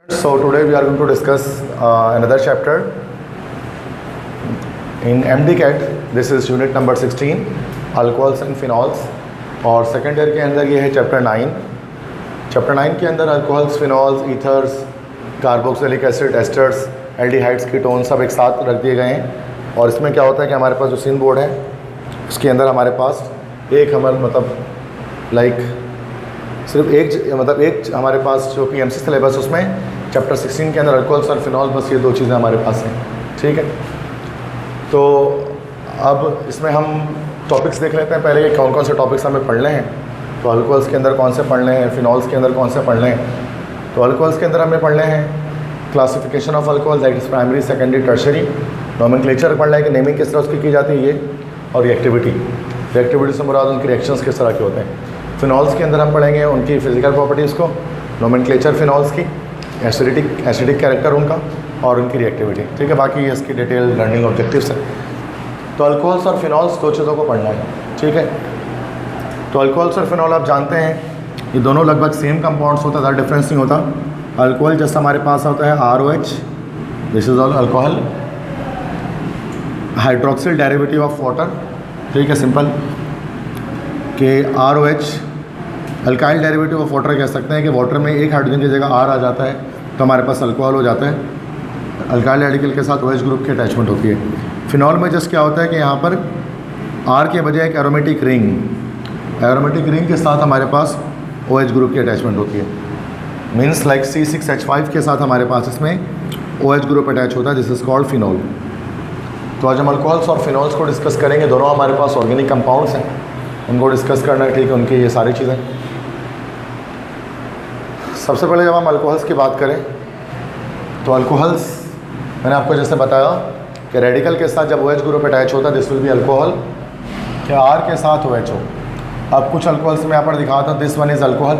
So today we are going to discuss another chapter in MDCAT. This is unit number 16, alcohols and phenols. और second year के अंदर ये है chapter 9. Chapter 9 के अंदर alcohols, phenols, ethers, carboxylic acid, asters, aldehydes, ketone सब एक साथ रख दिए गए हैं. और इसमें क्या होता है कि हमारे पास जो सीन बोर्ड है उसके अंदर हमारे पास एक सिर्फ एक हमारे पास जो PMC सिलेबस उसमें चैप्टर 16 के अंदर अल्कोहल्स और फिनॉल, बस ये दो चीज़ें हमारे पास हैं. ठीक है, तो अब इसमें हम टॉपिक्स देख लेते हैं पहले कि कौन कौन से टॉपिक्स हमें पढ़ने हैं. तो अल्कोहल्स के अंदर कौन से पढ़ने हैं, फिनॉल्स के अंदर कौन से पढ़ने हैं. तो अल्कोहल्स के अंदर हमें पढ़ने हैं classification of alcohol, that is primary, secondary, tertiary. Nomenclature पढ़ना है कि नेमिंग किस तरह उसकी की जाती है ये, और रिएक्टिविटी से मुराद उनके रिएक्शंस किस तरह के होते हैं. फिनॉल्स के अंदर हम पढ़ेंगे उनकी फिजिकल प्रॉपर्टीज़ को, नोमेनक्लेचर फिनॉल्स की, एसिडिक कैरेक्टर उनका और उनकी रिएक्टिविटी. ठीक है, बाकी ये इसकी डिटेल लर्निंग ऑब्जेक्टिव्स है. तो अल्कोहल्स और फिनॉल्स दो चीज़ों को पढ़ना है. ठीक है, तो अल्कोहल्स और फिनॉल आप जानते हैं ये दोनों लगभग सेम कंपाउंड्स होता है, ज़्यादा डिफरेंस नहीं होता. अल्कोहल जैसा हमारे पास होता है ROH, this is all alcohol, hydroxyl derivative of water. ठीक है, सिंपल कि ROH alkyl derivative of water कह सकते हैं कि वाटर में एक हाइड्रोजन की जगह R आ जाता है तो हमारे पास अल्कोहल हो जाता है. अल्काइल रेडिकल के साथ OH ग्रुप की अटैचमेंट होती है. फिनॉल में जस्ट क्या होता है कि यहाँ पर R के बजाय एक एरोमेटिक रिंग के साथ हमारे पास OH ग्रुप की अटैचमेंट होती है. मीन्स लाइक C6H5 के साथ हमारे पास इसमें OH ग्रुप अटैच होता है, दिस इज़ कॉल्ड फिनॉल. तो आज हम अल्कोहल्स और फिनॉल्स को डिस्कस करेंगे. दोनों हमारे पास ऑर्गेनिक कंपाउंड्स हैं, उनको डिस्कस करना है. ठीक है, उनकी ये सारी चीज़ें. सबसे पहले जब हम अल्कोहल्स की बात करें तो अल्कोहल्स मैंने आपको जैसे बताया कि रेडिकल के साथ जब OH ग्रुप अटैच होता है दिस विल बी अल्कोहल, कि R के साथ OH हो. अब कुछ अल्कोहल्स मैं यहाँ पर दिखाता हूँ. This one is alcohol.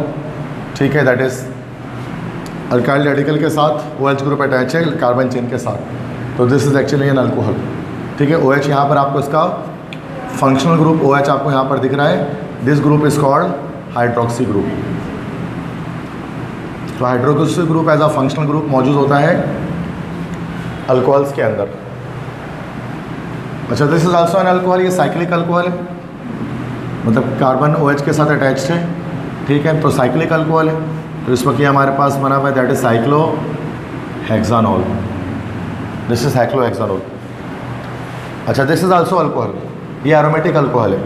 ठीक है, दैट इज़ अल्काइल रेडिकल के साथ OH ग्रुप अटैच है कार्बन चेन के साथ, तो this is actually an alcohol. ठीक है, OH यहाँ पर आपको इसका फंक्शनल ग्रुप OH आपको यहाँ पर दिख रहा है. This group is called hydroxy group. तो hydroxy group as a functional group मौजूद होता है अल्कोहल्स के अंदर. अच्छा, this is also an alcohol. ये साइक्लिक अल्कोहल है, मतलब कार्बन OH के साथ अटैच्ड है. ठीक है, तो साइक्लिक अल्कोहल है. तो इस वक्त ये हमारे पास बना हुआ है, that is cyclohexanol. This is cyclohexanol. अच्छा, दिस इज आल्सो अल्कोहल. ये एरोमेटिक अल्कोहल है.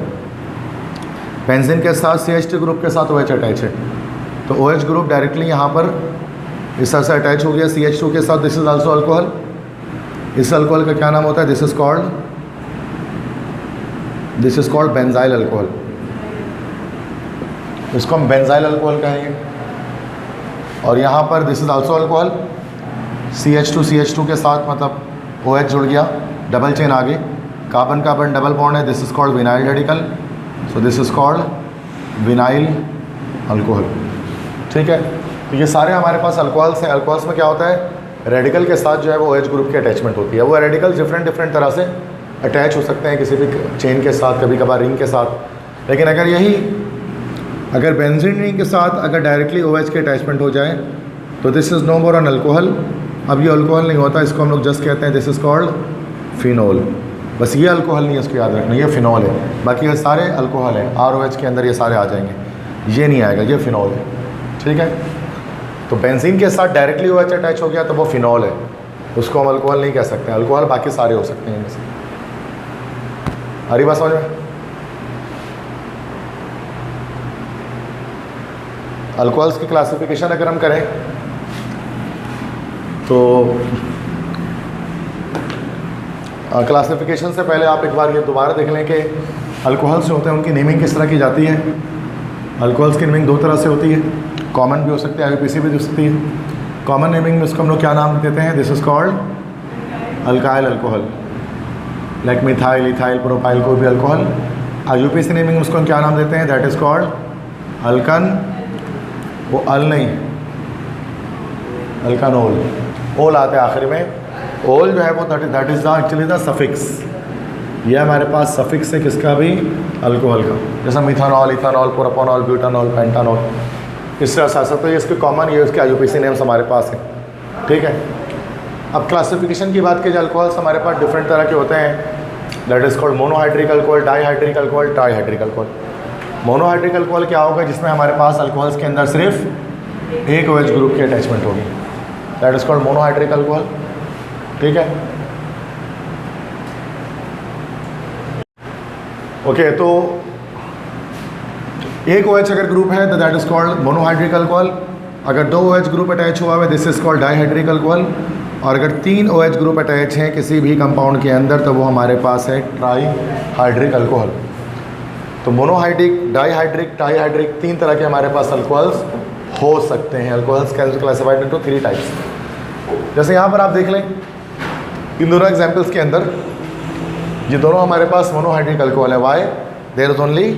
बेंजीन के साथ CH2 ग्रुप के साथ OH अटैच है, तो OH ग्रुप डायरेक्टली यहाँ पर इस तरह से अटैच हो गया CH2 के साथ. This is also alcohol. इस अल्कोहल का क्या नाम होता है? This is called benzyl alcohol. इसको हम बेंजाइल अल्कोहल कहेंगे. और यहाँ पर this is also alcohol. CH2 के साथ मतलब OH जुड़ गया, डबल चेन आ गई, कार्बन कार्बन डबल बॉन्ड है. This is called vinyl radical. So this is called vinyl alcohol. ठीक है, तो ये सारे हमारे पास अल्कोहल्स हैं. अल्कोहल्स में क्या होता है, रेडिकल के साथ जो है वो OH ग्रुप की अटैचमेंट होती है. वो रेडिकल डिफरेंट तरह से अटैच हो सकते हैं किसी भी चेन के साथ, कभी कभार रिंग के साथ. लेकिन अगर बेंजीन रिंग के साथ अगर डायरेक्टली OH की अटैचमेंट हो जाए तो this is no more an alcohol. अब ये अल्कोहल नहीं होता, इसको हम लोग जस्ट कहते हैं दिस इज़ कॉल्ड फिनॉल. बस ये अल्कोहल नहीं है, इसको याद रखना, ये फिनॉल है. बाकी ये सारे अल्कोहल हैं, ROH के अंदर ये सारे आ जाएंगे, ये नहीं आएगा, ये फिनॉल है. ठीक है, तो बेंजीन के साथ डायरेक्टली OH अटैच हो गया तो वो फिनॉल है, उसको हम अल्कोहल नहीं कह सकते. अल्कोहल बाकी सारे हो सकते हैं इनमें से. हरी बात समझ में? अल्कोहल्स की क्लासिफिकेशन अगर हम करें तो क्लासिफिकेशन से पहले आप एक बार ये दोबारा देख लें कि अल्कोहल्स जो होते हैं उनकी नेमिंग किस तरह की जाती है. अल्कोहल्स की नेमिंग दो तरह से होती है, कॉमन भी हो सकती है, IUPAC भी हो सकती है. कॉमन नेमिंग में इसको हम लोग क्या नाम देते हैं? This is called alkyl alcohol, like methyl, ethyl, propyl, कोई भी अल्कोहल. IUPAC नेमिंग में उसको हम क्या नाम देते हैं? That is called alkane. वो अल नहीं, अल्कानोल. ओल आता है आखिर में. ओल जो है वो that is actually the suffix. यह हमारे पास सफिक्स है किसका भी? अल्कोहल का. जैसा मिथानॉल, इथानॉल, प्रोपानॉल, ब्यूटानॉल, पेंटानॉल, इस तरह से. तो ये इसके कॉमन, ये इसके IUPAC नेम्स हमारे पास हैं. ठीक है। अब क्लासिफिकेशन की बात की जाए, अल्कोहल्स हमारे पास डिफरेंट तरह के होते हैं। That is called monohydric alcohol, dihydric alcohol, trihydric alcohol. Monohydric alcohol क्या होगा, जिसमें हमारे पास अल्कोहल्स के अंदर सिर्फ एक OH ग्रुप की अटैचमेंट होगी। That is called monohydric alcohol. ठीक है, ओके। तो एक OH अगर ग्रुप है तो that is called monohydric alcohol. अगर दो OH ग्रुप अटैच हुआ है this is called dihydric alcohol. और अगर तीन OH ग्रुप अटैच हैं किसी भी कंपाउंड के अंदर तो वो हमारे पास है ट्राईहाइड्रिक अल्कोहल। तो मोनोहाइड्रिक, डाईहाइड्रिक, ट्राईहाइड्रिक, तीन तरह के हमारे पास अल्कोहल्स हो सकते हैं। Alcohols can classified into 3 types. जैसे यहाँ पर आप देख लें इन दोनों एग्जाम्पल्स के अंदर ये दोनों हमारे पास मोनोहाइड्रिक अल्कोहल है। Why? There is only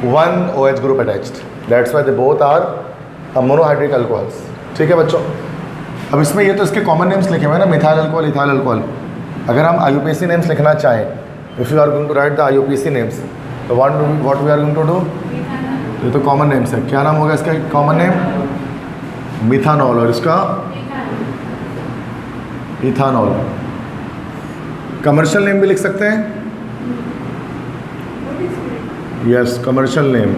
one OH group attached, that's why they both are monohydric alcohols. ठीक है बच्चों, अब इसमें ये तो इसके कॉमन नेम्स लिखे हुए हैं ना, मिथाइल अल्कोहल, इथाइल अल्कोहल। अगर हम IUPAC नेम्स लिखना चाहें, if you are going to write the IUPAC names, तो what we are going to do, ये तो कॉमन नेम्स है। क्या नाम होगा इसका कॉमन नेम? मिथानॉल, और इसका इथानॉल। कमर्शियल नेम भी लिख सकते हैं, यस कमर्शियल नेम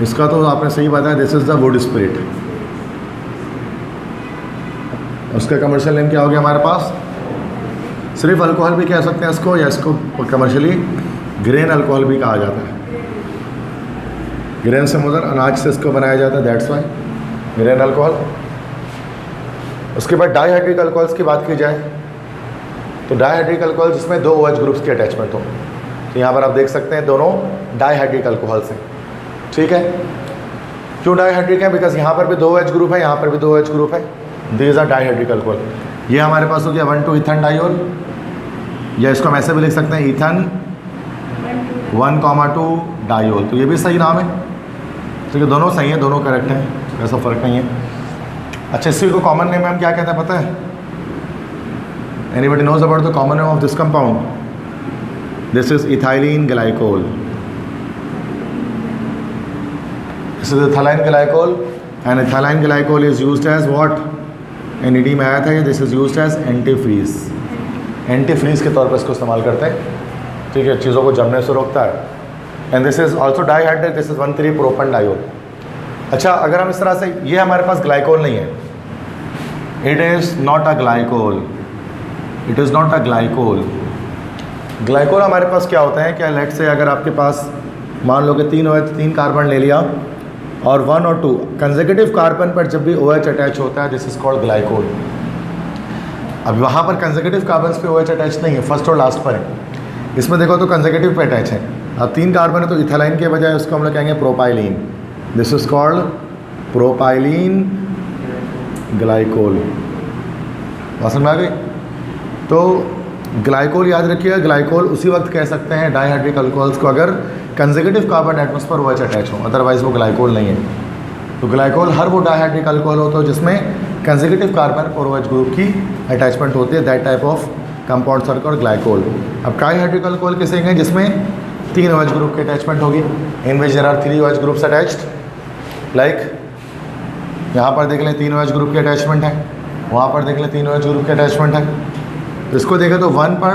इसका तो आपने सही बताया, this is the wood spirit. उसका कमर्शियल नेम क्या हो गया हमारे पास? सिर्फ अल्कोहल भी कह सकते हैं इसको, या इसको कमर्शियली ग्रेन अल्कोहल भी कहा जाता है। ग्रेन से मुझे अनाज से इसको बनाया जाता है, दैट्स वाई ग्रेन अल्कोहल। उसके बाद डाईहाइड्रिक अल्कोहल्स की बात की जाए तो डाईहाइड्रिक अल्कोहल जिसमें दो OH ग्रुप्स की अटैचमेंट हो, तो यहाँ पर आप देख सकते हैं दोनों डाईहाइड्रिक अल्कोहल्स हैं। ठीक है, क्यों डाईहाइड्रिक है? बिकॉज यहाँ पर भी दो OH ग्रुप है, यहाँ पर भी दो OH ग्रुप है। These are dihydric alcohol. ये हमारे पास हो गया 1,2 ईथन डायोल, या इसको हम ऐसे भी लिख सकते हैं ईथन 1,2 डायोल। तो ये भी सही नाम है। ठीक है, दोनों सही हैं, दोनों करेक्ट हैं, ऐसा फ़र्क नहीं है। अच्छा, इसी को कॉमन नेम में हम क्या कहते हैं पता है? Anybody knows about the common name of this compound? This is ethylene glycol. This is ethylene glycol and ethylene glycol is used as what? NED में आया था ये, this is used as antifreeze. Antifreeze के तौर पर इसको इस्तेमाल करते हैं। ठीक है, चीज़ों को जमने से रोकता है। And this is also dihydric, this is 1,3 propane diol. अच्छा, अगर हम इस तरह से, ये हमारे पास ग्लाइकोल नहीं है, it is not a glycol, it is not a glycol. Glycol हमारे पास क्या होता है, क्या लेट से अगर आपके पास मान लो कि 3 कार्बन ले लिया और 1 और 2 कंसेक्यूटिव कार्बन पर जब भी OH अटैच होता है, दिस इज कॉल्ड ग्लाइकोल। अब वहाँ पर कंसेक्यूटिव कार्बन पे OH अटैच नहीं है, फर्स्ट और लास्ट पर है। इसमें देखो तो कंसेक्यूटिव पे अटैच है। अब 3 कार्बन है तो इथाइलिन के बजाय उसको हम लोग कहेंगे propylene. This is called propylene glycol. समझ में आ गई? तो ग्लाइकोल याद रखिएगा, ग्लाइकोल उसी वक्त कह सकते हैं डाईहाइड्रिक अल्कोहल्स को अगर कंसेक्यूटिव कार्बन एटम्स पर OH अटैच हो, अदरवाइज वो ग्लाइकोल नहीं है। तो ग्लाइकोल हर वो डाईहाइड्रिक अल्कोहल होता है जिसमें कंसेक्यूटिव कार्बन और OH ग्रुप की अटैचमेंट होती है, that type of compound sir called glycol. अब ट्राईहाइड्रिक अल्कोहल किसे हैं? जिसमें 3 OH ग्रुप की अटैचमेंट होगी, in which there are 3 OH groups attached. Like यहाँ पर देख लें 3 OH ग्रुप की अटैचमेंट है, वहाँ पर देख लें 3 OH ग्रुप की अटैचमेंट है। इसको देखें तो 1 पर,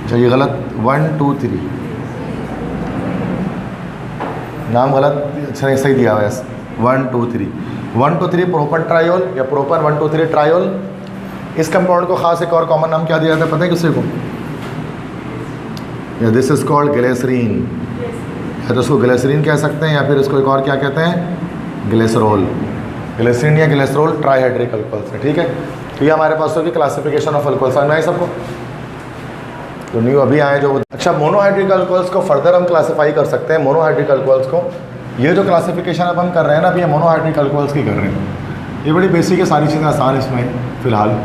अच्छा ये गलत, 1 2 3 नाम गलत, अच्छा नहीं सही दिया हुआ है 1 2 3 1 2 3 प्रोपन ट्रायोल या प्रोपन 1 2 3 ट्रायोल। इस कंपाउंड को खास एक और कॉमन नाम क्या दिया जाता है पता है किसी को? या दिस इज कॉल्ड ग्लिसरीन, या तो उसको ग्लिसरीन कह सकते हैं या फिर इसको एक और क्या कहते हैं? ग्लिसरॉल। ग्लिसरीन या ग्लिसरॉल ट्राईहाइड्रिक अल्कोहल्स है। ठीक है, तो ये हमारे पास होगी क्लासिफिकेशन ऑफ अल्कोहल। समझ में आई सबको? तो न्यू अभी आए जो। अच्छा, मोनोहाइड्रिक अल्कोहल्स को फर्दर हम क्लासीफाई कर सकते हैं। मोनोहाइड्रिक अल्कोहल्स को, ये जो क्लासिफिकेशन अब हम कर रहे हैं ना, अभी ये मोनोहाइड्रिक अल्कोहल्स की कर रहे हैं। ये बड़ी बेसिक है, सारी चीज़ें आसान इसमें फ़िलहाल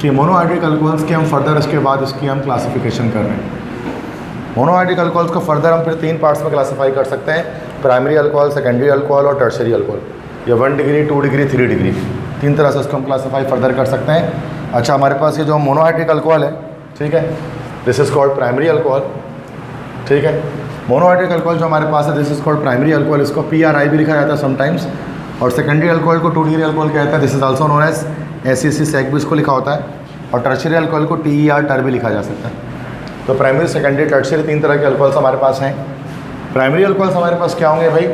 कि मोनोहाइड्रिक अल्कोहल्स की हम फर्दर इसके बाद इसकी हम क्लासिफिकेशन कर रहे हैं। मोनोहाइड्रिक अल्कोहल्स को फर्दर हम फिर 3 पार्ट्स में क्लासीफाई कर सकते हैं, प्राइमरी अल्कोहल, सेकेंडरी अल्कोहल और टर्शरी अल्कोहल। या 1 डिग्री, 2 डिग्री, 3 डिग्री, 3 तरह से इसको हम क्लासीफाई फर्दर कर सकते हैं। अच्छा, हमारे पास ये जो मोनोहाइड्रिक अल्कोहल है, ठीक है, this is called primary alcohol. ठीक है, मोनोहाइड्रिक अल्कोहल जो हमारे पास है this is called primary alcohol. इसको PRI भी लिखा जाता है समटाइम्स, और सेकेंडरी अल्कोहल को 2 डिग्री अल्कोहल कहते हैं, this is also known as SEC sec भी इसको लिखा होता है, और टर्शियरी अल्कोहल को TER टर भी लिखा जा सकता है। तो प्राइमरी, सेकेंडरी, टर्शियरी 3 तरह के अल्कोहल्स हमारे पास हैं। प्राइमरी अल्कोहल्स हमारे पास क्या होंगे भाई?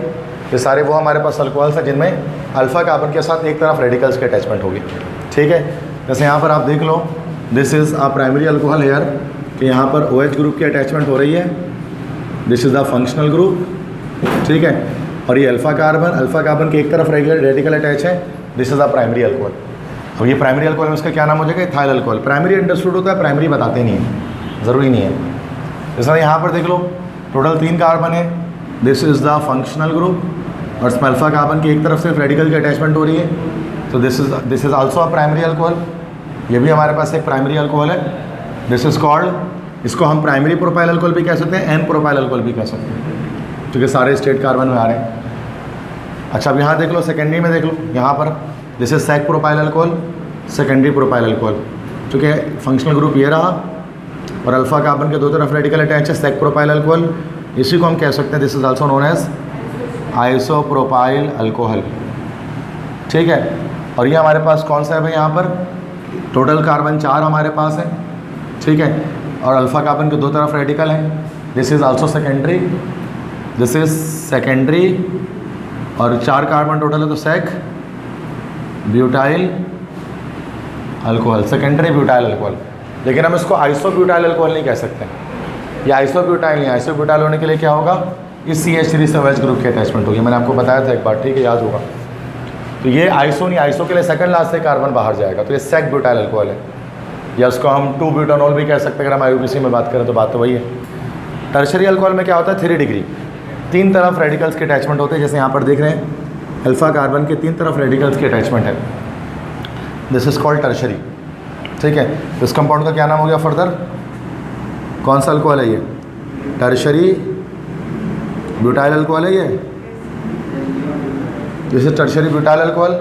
ये सारे वो हमारे पास अल्कोहल्स हैं जिनमें अल्फा कार्बन के साथ एक तरफ रेडिकल्स की अटैचमेंट होगी। ठीक है, जैसे यहाँ पर आप देख लो, this is a primary alcohol here, कि यहाँ पर OH ग्रुप की अटैचमेंट हो रही है, this is the functional group. ठीक है, और ये अल्फा कार्बन के एक तरफ रेडिकल अटैच है, this is the primary alcohol. अब ये प्राइमरी अल्कोहल में इसका क्या नाम हो जाएगा? Ethyl alcohol. प्राइमरी अंडरस्टूड होता है, प्राइमरी बताते नहीं है, ज़रूरी नहीं है। जैसे यहाँ पर देख लो, टोटल 3 कार्बन है, this is the functional group, और इसमें अल्फा कार्बन की एक तरफ सिर्फ रेडिकल की अटैचमेंट हो रही है, तो this is also a primary alcohol. ये भी हमारे पास एक प्राइमरी अल्कोहल है, दिस इज़ कॉल्ड, इसको हम प्राइमरी प्रोपाइल अल्कोहल भी कह सकते हैं, एन प्रोपाइल अल्कोहल भी कह सकते हैं, क्योंकि सारे स्टेट कार्बन में आ रहे हैं। अच्छा, अब यहाँ देख लो, सेकेंडरी में देख लो, यहाँ पर this is sec propyl alcohol, secondary propyl alcohol, क्योंकि फंक्शनल ग्रुप ये रहा और अल्फा कार्बन के 2 तरफ रेडिकल अटैच है, सेक प्रोपाइल अल्कोहल। इसी को हम कह सकते हैं, this is also known as isopropyl alcohol. ठीक है, और ये हमारे पास कौन सा है भाई? यहाँ पर टोटल कार्बन 4 हमारे पास है। ठीक है, और अल्फा कार्बन के 2 तरफ रेडिकल है, this is also secondary, this is secondary, और 4 कार्बन टोटल है, तो sec butyl alcohol, secondary butyl alcohol. लेकिन हम इसको आइसोब्यूटाइल अल्कोहल नहीं कह सकते, ये आइसोब्यूटाइल नहीं। आइसोब्यूटाइल होने के लिए क्या होगा? इस CH3 से OH ग्रुप की अटैचमेंट होगी, मैंने आपको बताया था एक बार, ठीक है, याद होगा। तो ये आइसो नहीं, आइसो के लिए सेकंड लास्ट से कार्बन बाहर जाएगा, तो ये सेक ब्यूटाइल अल्कोहल है, या उसको हम 2 ब्यूटानॉल भी कह सकते हैं अगर हम IUPAC में बात करें, तो बात तो वही है। टर्शरी अल्कोहल में क्या होता है? 3 डिग्री, 3 तरफ रेडिकल्स के अटैचमेंट होते हैं, जैसे यहाँ पर देख रहे हैं, अल्फा कार्बन के 3 तरफ रेडिकल्स की अटैचमेंट है, दिस इज कॉल्ड टर्शरी। ठीक है, तो इस कंपाउंड का क्या नाम हो गया फर्दर? कौन सा अल्कोहल है ये? टर्शरी ब्यूटाइल अल्कोहल है ये, this is tertiary butyl alcohol.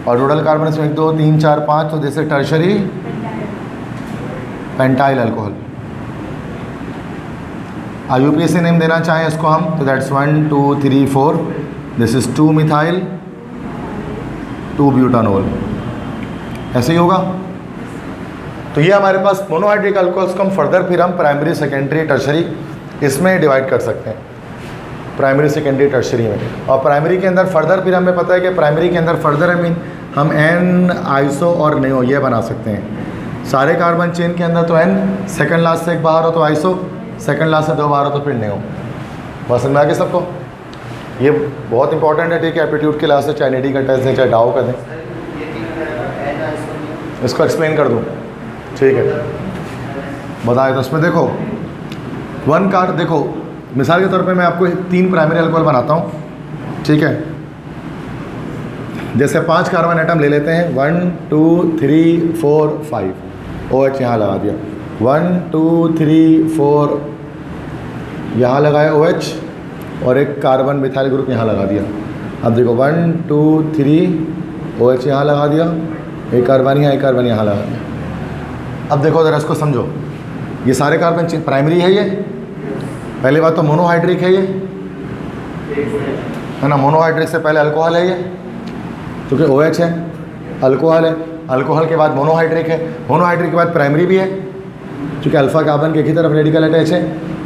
और टोटल कार्बन इसमें 1 2 3 4 5, तो this is tertiary pentyl alcohol. IUPAC name देना चाहें इसको हम, तो that's 1 2 3 4, this is 2 methyl 2 butanol, ऐसे ही होगा। तो ये हमारे पास मोनोहाइड्रिक अल्कोहल्स को हम फर्दर फिर हम प्राइमरी, सेकेंडरी, टर्शरी इसमें डिवाइड कर सकते हैं, प्राइमरी, सेकेंडरी, टर्शरी में। और प्राइमरी के अंदर फर्दर फिर हमें पता है कि प्राइमरी के अंदर फर्दर हम एन, आइसो और नेओ ये बना सकते हैं। सारे कार्बन चेन के अंदर तो एन, सेकंड लास्ट से एक बाहर हो तो आइसो, सेकंड लास्ट से 2 बाहर हो तो फिर नेओ। बस समझ में आ गया सबको? ये बहुत इंपॉर्टेंट है, ठीक है, एप्टीट्यूड के लास्ट से चाहे NED का टेस्ट दें चाहे डाओ का दें, इसको एक्सप्लेन कर दूँ। ठीक है, बताए तो इसमें देखो 1 कार्ड, देखो मिसाल के तौर पे मैं आपको 3 प्राइमरी अल्कोहल बनाता हूँ। ठीक है, जैसे 5 कार्बन एटम ले लेते हैं, 1 2 3 4 5, OH यहाँ लगा दिया, 1 2 3 4 यहाँ लगाया OH, और एक कार्बन मिथाइल ग्रुप यहाँ लगा दिया। अब देखो 1 2 3 OH यहाँ लगा दिया, एक कार्बन यहाँ लगा दिया। अब देखो ज़रा इसको समझो, ये सारे कार्बन प्राइमरी है, ये पहली बात तो मोनोहाइड्रिक है ये, है ना, मोनोहाइड्रिक से पहले अल्कोहल है ये, क्योंकि OH है, अल्कोहल है, अल्कोहल के बाद मोनोहाइड्रिक है, मोनोहाइड्रिक के बाद प्राइमरी भी है, क्योंकि अल्फा कार्बन के एक ही तरफ रेडिकल अटैच है,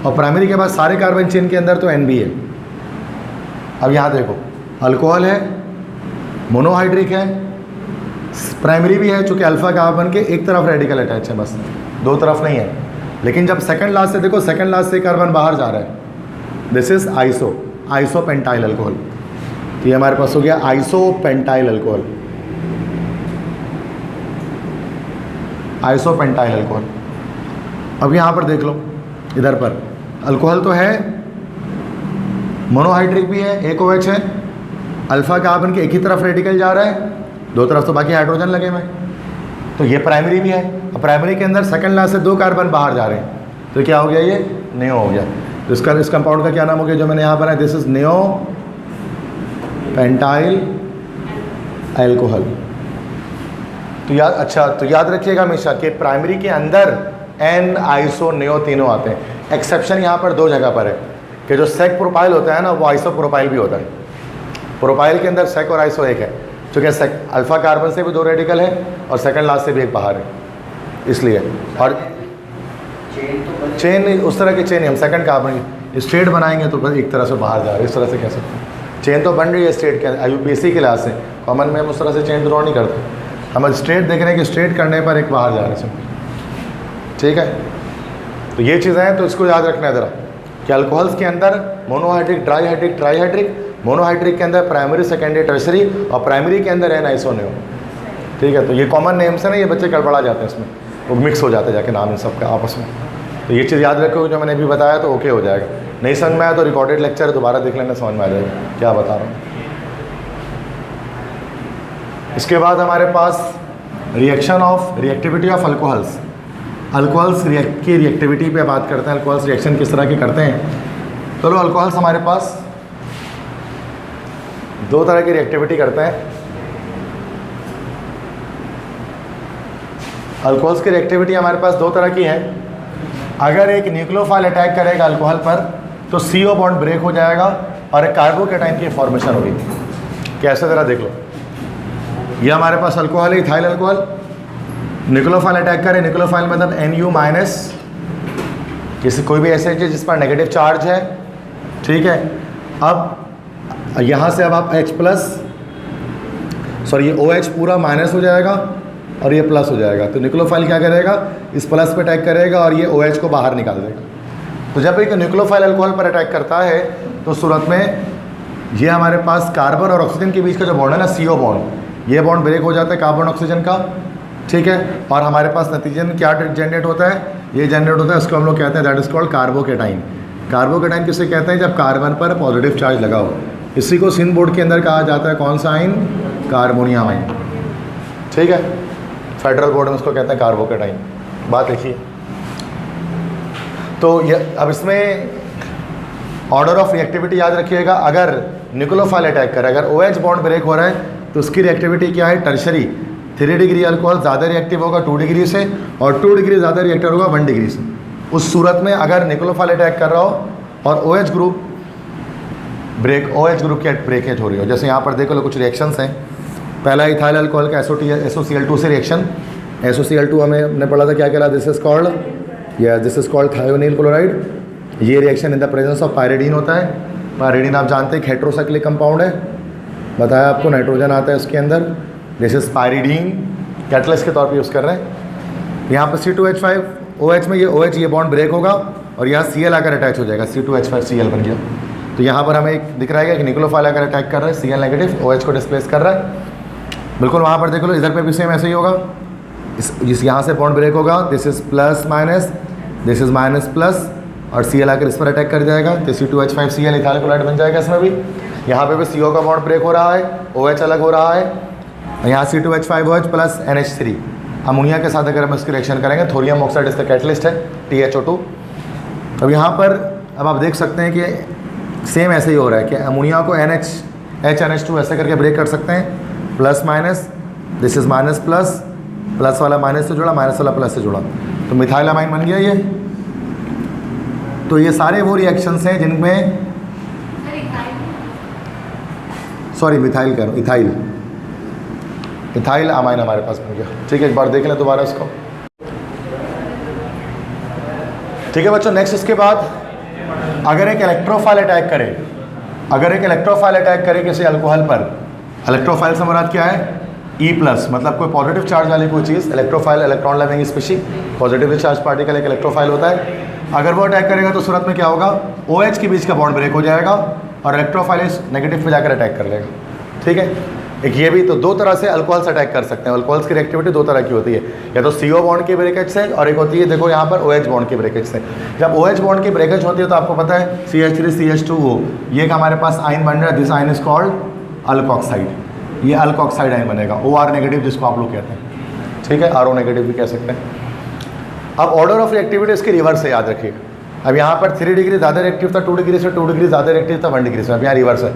और प्राइमरी के बाद सारे कार्बन चेन के अंदर तो N भी है। अब यहाँ देखो, अल्कोहल है, मोनोहाइड्रिक है, प्राइमरी भी है, चूँकि अल्फा कार्बन के एक तरफ रेडिकल अटैच है, बस 2 तरफ नहीं है। लेकिन जब सेकंड लास्ट से देखो, सेकंड लास्ट से कार्बन बाहर जा रहा है, this is iso pentyl alcohol. तो ये हमारे पास हो गया iso pentyl alcohol, iso pentyl alcohol. अब यहाँ पर देख लो, इधर पर अल्कोहल तो है, मोनोहाइड्रिक भी है, एक OH है, अल्फा कार्बन के एक ही तरफ रेडिकल जा रहा है, 2 तरफ तो बाकी हाइड्रोजन लगे हुए, तो ये प्राइमरी भी है। अब प्राइमरी के अंदर सेकंड लास्ट से 2 कार्बन बाहर जा रहे हैं, तो क्या हो गया? ये नेओ हो गया। तो इस कंपाउंड का क्या नाम हो गया जो मैंने यहाँ बनाया? This is neo pentyl alcohol. तो याद रखिएगा हमेशा कि प्राइमरी के अंदर एन, आइसो, नेओ तीनों आते हैं। एक्सेप्शन यहाँ पर 2 जगह पर है कि जो सेक प्रोपाइल होता है ना, वो आइसो प्रोपाइल भी होता है। प्रोपाइल के अंदर सेक और आइसो एक है, क्योंकि सेक अल्फा कार्बन से भी 2 रेडिकल है और सेकंड लास्ट से भी एक बाहर है, इसलिए। और चेन उस तरह की चेन हम सेकंड कार्बन स्ट्रेट बनाएंगे तो बस एक तरह से बाहर जा रहे हैं, इस तरह से कह सकते हैं। चेन तो बन रही है स्ट्रेट के IUPAC क्लास से, कॉमन में हम उस तरह से चेन ड्रॉ नहीं करते, हम स्ट्रेट देख रहे हैं कि स्ट्रेट करने पर एक बाहर जा रहे हैं, ठीक है। तो ये चीज़ें हैं, तो इसको याद रखना है ज़रा कि अल्कोहल्स के अंदर मोनोहाइड्रिक, डाईहाइड्रिक, ट्राईहाइड्रिक, मोनोहाइड्रिक के अंदर प्राइमरी, सेकेंडरी, टर्शरी, और प्राइमरी के अंदर एन आइसोनियो, ठीक है। तो ये कॉमन नेम्स है ना, ये बच्चे गड़बड़ा जाते हैं इसमें, वो मिक्स हो जाते हैं जाके नाम इन सब का आपस में। तो ये चीज़ याद रखो, जो मैंने अभी बताया तो ओके हो जाएगा। नहीं समझ में आया तो रिकॉर्डेड लेक्चर दोबारा देख लेना, समझ में आ जाएगा क्या बता रहा हूँ। इसके बाद हमारे पास reaction of reactivity of alcohols. Alcohols की रिएक्टिविटी पे बात करते हैं, अल्कोहल्स रिएक्शन किस तरह के करते हैं। चलो, अल्कोहल्स हमारे पास 2 तरह की रिएक्टिविटी करते हैं। अल्कोहल्स की रिएक्टिविटी हमारे पास 2 तरह की है। अगर एक न्यूक्लियोफाइल अटैक करेगा अल्कोहल पर तो CO बॉन्ड ब्रेक हो जाएगा और एक कार्बोकेटाइन की फॉर्मेशन होगी। कैसे, ज़रा देख लो। ये हमारे पास अल्कोहल है, इथाइल अल्कोहल। न्यूक्लियोफाइल अटैक करे, न्यूक्लियोफाइल मतलब NU-, किसी कोई भी एसिड है जिस पर नेगेटिव चार्ज है, ठीक है। अब यहाँ से अब आप H+, सॉरी ये OH पूरा माइनस हो जाएगा और ये प्लस हो जाएगा। तो न्यूक्लियोफाइल क्या करेगा, इस प्लस पे अटैक करेगा और ये OH को बाहर निकाल देगा। तो जब एक न्यूक्लियोफाइल अल्कोहल पर अटैक करता है तो सूरत में ये हमारे पास कार्बन और ऑक्सीजन के बीच का जो बॉन्ड है ना, CO बॉन्ड, ये बॉन्ड ब्रेक हो जाता है कार्बन ऑक्सीजन का, ठीक है। और हमारे पास नतीजे में क्या जनरेट होता है, ये जनरेट होता है, उसको हम लोग कहते हैं that is called carbocation. Carbocation किसे कहते हैं, जब कार्बन पर पॉजिटिव चार्ज लगा हो। इसी को सिन बोर्ड के अंदर कहा जाता है कौन सा आइन, कार्बोनियम आइन, ठीक है। फेडरल बोर्ड में उसको कहते हैं कार्बोकेटाइन। बात देखिए, तो ये अब इसमें ऑर्डर ऑफ रिएक्टिविटी याद रखिएगा। अगर न्यूक्लियोफाइल अटैक करे, अगर OH बॉन्ड ब्रेक हो रहा है तो उसकी रिएक्टिविटी क्या है, टर्शरी। 3 डिग्री अल्कोहल ज़्यादा रिएक्टिव होगा 2 डिग्री से, और 2 डिग्री ज़्यादा रिएक्टिव होगा 1 डिग्री से। उस सूरत में अगर न्यूक्लियोफाइल अटैक कर रहा हो और OH ग्रुप की ब्रेकेज हो रही हो, जैसे यहाँ पर देख लो कुछ रिएक्शंस हैं। पहला इथाइल अल्कोहल का SOCl2 से रिएक्शन। SOCl2 हमने पढ़ा था क्या कहला, this is called thionyl chloride. ये reaction in the presence of pyridine होता है। पायरिडीन आप जानते हैं हेटेरोसाइक्लिक कंपाउंड है, बताया आपको, नाइट्रोजन आता है उसके अंदर। दिस इज पायरिडीन, कैटलिस्ट के तौर पे यूज़ कर रहे हैं। यहाँ पर C2H5 OH में ये OH ये बॉन्ड ब्रेक होगा और यहाँ Cl आकर अटैच हो जाएगा, C2H5Cl बन गया। तो यहाँ पर हमें एक दिख रहा है कि न्यूक्लियोफाइल आकर अटैक कर रहा है, Cl नेगेटिव OH को डिस्प्लेस कर रहा है। बिल्कुल वहाँ पर देख लो, इधर पे भी सेम ऐसे ही होगा। इस यहाँ से बॉन्ड ब्रेक होगा, this is plus minus, this is minus plus, और Cl आकर इस पर अटैक कर जाएगा तो C2H5Cl इथाइल क्लोराइड बन जाएगा। इसमें भी यहाँ पे भी CO का बॉन्ड ब्रेक हो रहा है, OH अलग हो रहा है, यहाँ C2H5OH प्लस NH3 अमोनिया के साथ अगर हम इसकी रिएक्शन करेंगे, थोरियम ऑक्साइड इसका कैटलिस्ट है, THO2। अब यहाँ पर अब आप देख सकते हैं कि सेम ऐसे ही हो रहा है कि अमोनिया को HNH2 ऐसे करके ब्रेक कर सकते हैं, plus minus, this is minus plus, plus वाला माइनस से जुड़ा, माइनस वाला प्लस से जुड़ा, तो मिथाइल अमाइन बन गया ये। तो ये सारे वो रिएक्शंस हैं जिनमें, सॉरी मिथाइल कह रहा हूँ, इथाइल अमाइन हमारे पास बन गया, ठीक है। एक बार देख लें दोबारा इसको, ठीक है बच्चों। नेक्स्ट इसके बाद अगर एक इलेक्ट्रोफाइल अटैक करे, किसी अल्कोहल पर, इलेक्ट्रोफाइल से मुराद क्या है, E+, मतलब कोई पॉजिटिव चार्ज वाली कोई चीज़, electrophile electron loving species, positively charge particle एक इलेक्ट्रोफाइल होता है। अगर वो अटैक करेगा तो सूरत में क्या होगा, OH के बीच का बॉन्ड ब्रेक हो जाएगा और इलेक्ट्रोफाइल इस नेगेटिव पे जाकर अटैक कर लेगा, ठीक है। एक ये भी, तो 2 तरह से अल्कोहल्स अटैक कर सकते हैं। अल्कोहल्स की रिएक्टिविटी 2 तरह की होती है, या तो CO बॉन्ड की ब्रेकेज से, और एक होती है देखो यहाँ पर OH बॉन्ड की ब्रेकेज से। जब OH बॉन्ड की ब्रेकेज होती है तो आपको पता है CH3CH2O, ये एक हमारे पास आइन बन रहा है, दिस आइन इज कॉल्ड अल्कोक्साइड। ये अल्कोक्साइड आइन बनेगा, OR नेगेटिव जिसको आप लोग कहते हैं, ठीक है, RO नेगेटिव भी कह सकते हैं। अब ऑर्डर ऑफ रिएक्टिविटी इसकी रिवर्स है, याद रखिएगा। अब यहाँ पर 3 डिग्री ज़्यादा रिएक्टिव था 2 डिग्री से, 2 डिग्री ज़्यादा रिएक्टिव था 1 डिग्री से। अब यहाँ रिवर्स है,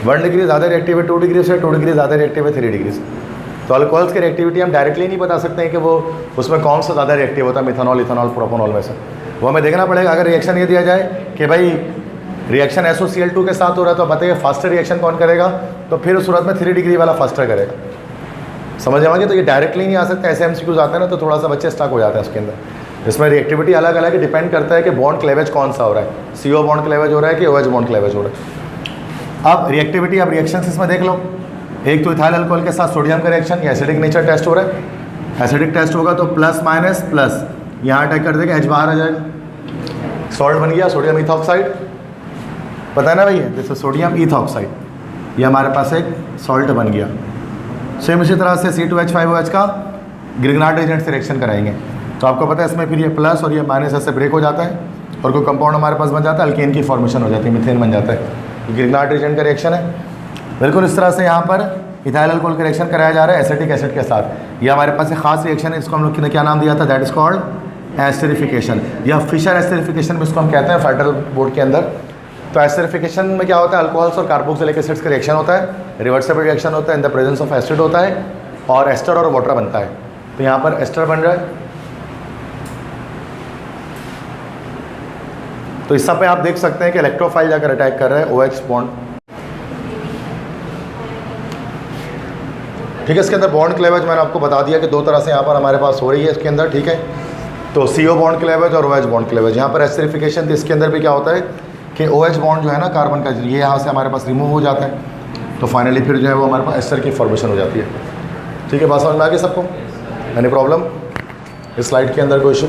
1 डिग्री ज़्यादा रिएक्टिव है 2 डिग्री से, 2 डिग्री ज़्यादा रिएक्टिव है 3 डिग्री से। तो अल्कोहल्स की रिएक्टिविटी हम डायरेक्टली नहीं बता सकते हैं कि वो उसमें कौन सा ज़्यादा रिएक्टिव होता है, मिथानॉल, इथानॉल, प्रोपोनॉल में से। वो हमें देखना पड़ेगा। अगर रिएक्शन ये दिया जाए कि भाई रिएक्शन SOCl2 के साथ हो रहा है तो बताइए फास्टर रिएक्शन कौन करेगा, तो फिर उस सूरत में 3 डिग्री वाला फास्टर करेगा। समझ आएंगे। तो ये डायरेक्टली नहीं आ सकता, ऐसे MCQs आते हैं ना तो थोड़ा सा बच्चे स्टक हो जाते हैं उसके अंदर। इसमें रिएक्टिविटी अलग अलग है, डिपेंड करता है कि बॉन्ड क्लेवेज कौन सा हो रहा है, CO बॉन्ड क्लेवेज हो रहा है कि OH बॉन्ड क्लेवेज हो रहा है। अब रिएक्टिविटी, अब रिएक्शन इसमें देख लो, एक तो इथाइल अल्कोहल के साथ सोडियम का रिएक्शन, ये एसिडिक नेचर टेस्ट हो रहा है। एसिडिक टेस्ट होगा तो प्लस माइनस प्लस, यहाँ अटैक कर देगा, H बाहर आ जाएगा, सॉल्ट बन गया सोडियम इथॉक्साइड, पता है ना भैया, जैसे सोडियम इथॉक्साइड, ये हमारे पास एक सॉल्ट बन गया। सेम इसी तरह से C2H5OH का ग्रिग्नार्ड एजेंट से रिएक्शन कराएंगे तो आपको पता है इसमें फिर ये प्लस और ये माइनस ऐसे ब्रेक हो जाता है और कोई कंपाउंड हमारे पास बन जाता है, अल्केन की फॉर्मेशन हो जाती है, मीथेन बन जाता है। ग्रिग्नार्ड एजेंट का रिएक्शन है। बिल्कुल इस तरह से यहाँ पर इथाइल अल्कोहल का रिएक्शन कराया जा रहा है एसिटिक एसिड के साथ। ये हमारे पास एक खास रिएक्शन है, इसको हम लोग ने क्या नाम दिया था, दैट इज कॉल्ड एस्टरिफिकेशन या फिशर एस्टरिफिकेशन भी इसको हम कहते हैं फेडरल बोर्ड के अंदर। तो एस्टरिफिकेशन में क्या होता है, अल्कोहल्स और कार्बोक्सिलिक एसिड्स का रिएक्शन होता है, रिवर्सिबल रिएक्शन होता है, इन द प्रेजेंस ऑफ एसिड होता है और एस्टर और वाटर बनता है। तो यहाँ पर एस्टर बन रहा है, तो इस सब पे आप देख सकते हैं कि इलेक्ट्रोफाइल जाकर अटैक कर रहा है OH बॉन्ड। ठीक है, इसके अंदर बॉन्ड क्लेवेज मैंने आपको बता दिया कि दो तरह से यहाँ पर हमारे पास हो रही है इसके अंदर। ठीक है, तो CO बॉन्ड क्लेवेज और OH बॉन्ड क्लेवेज। यहाँ पर एस्टरिफिकेशन थी, इसके अंदर भी क्या होता है कि OH बॉन्ड जो है ना कार्बन का, ये यहाँ से हमारे पास रिमूव हो जाता है, तो फाइनली फिर जो है वो हमारे पास एस्टर की फॉर्मेशन हो जाती है। ठीक है, बात समझ में आ गई सबको? एनी प्रॉब्लम इस स्लाइड के अंदर? कोई इशू?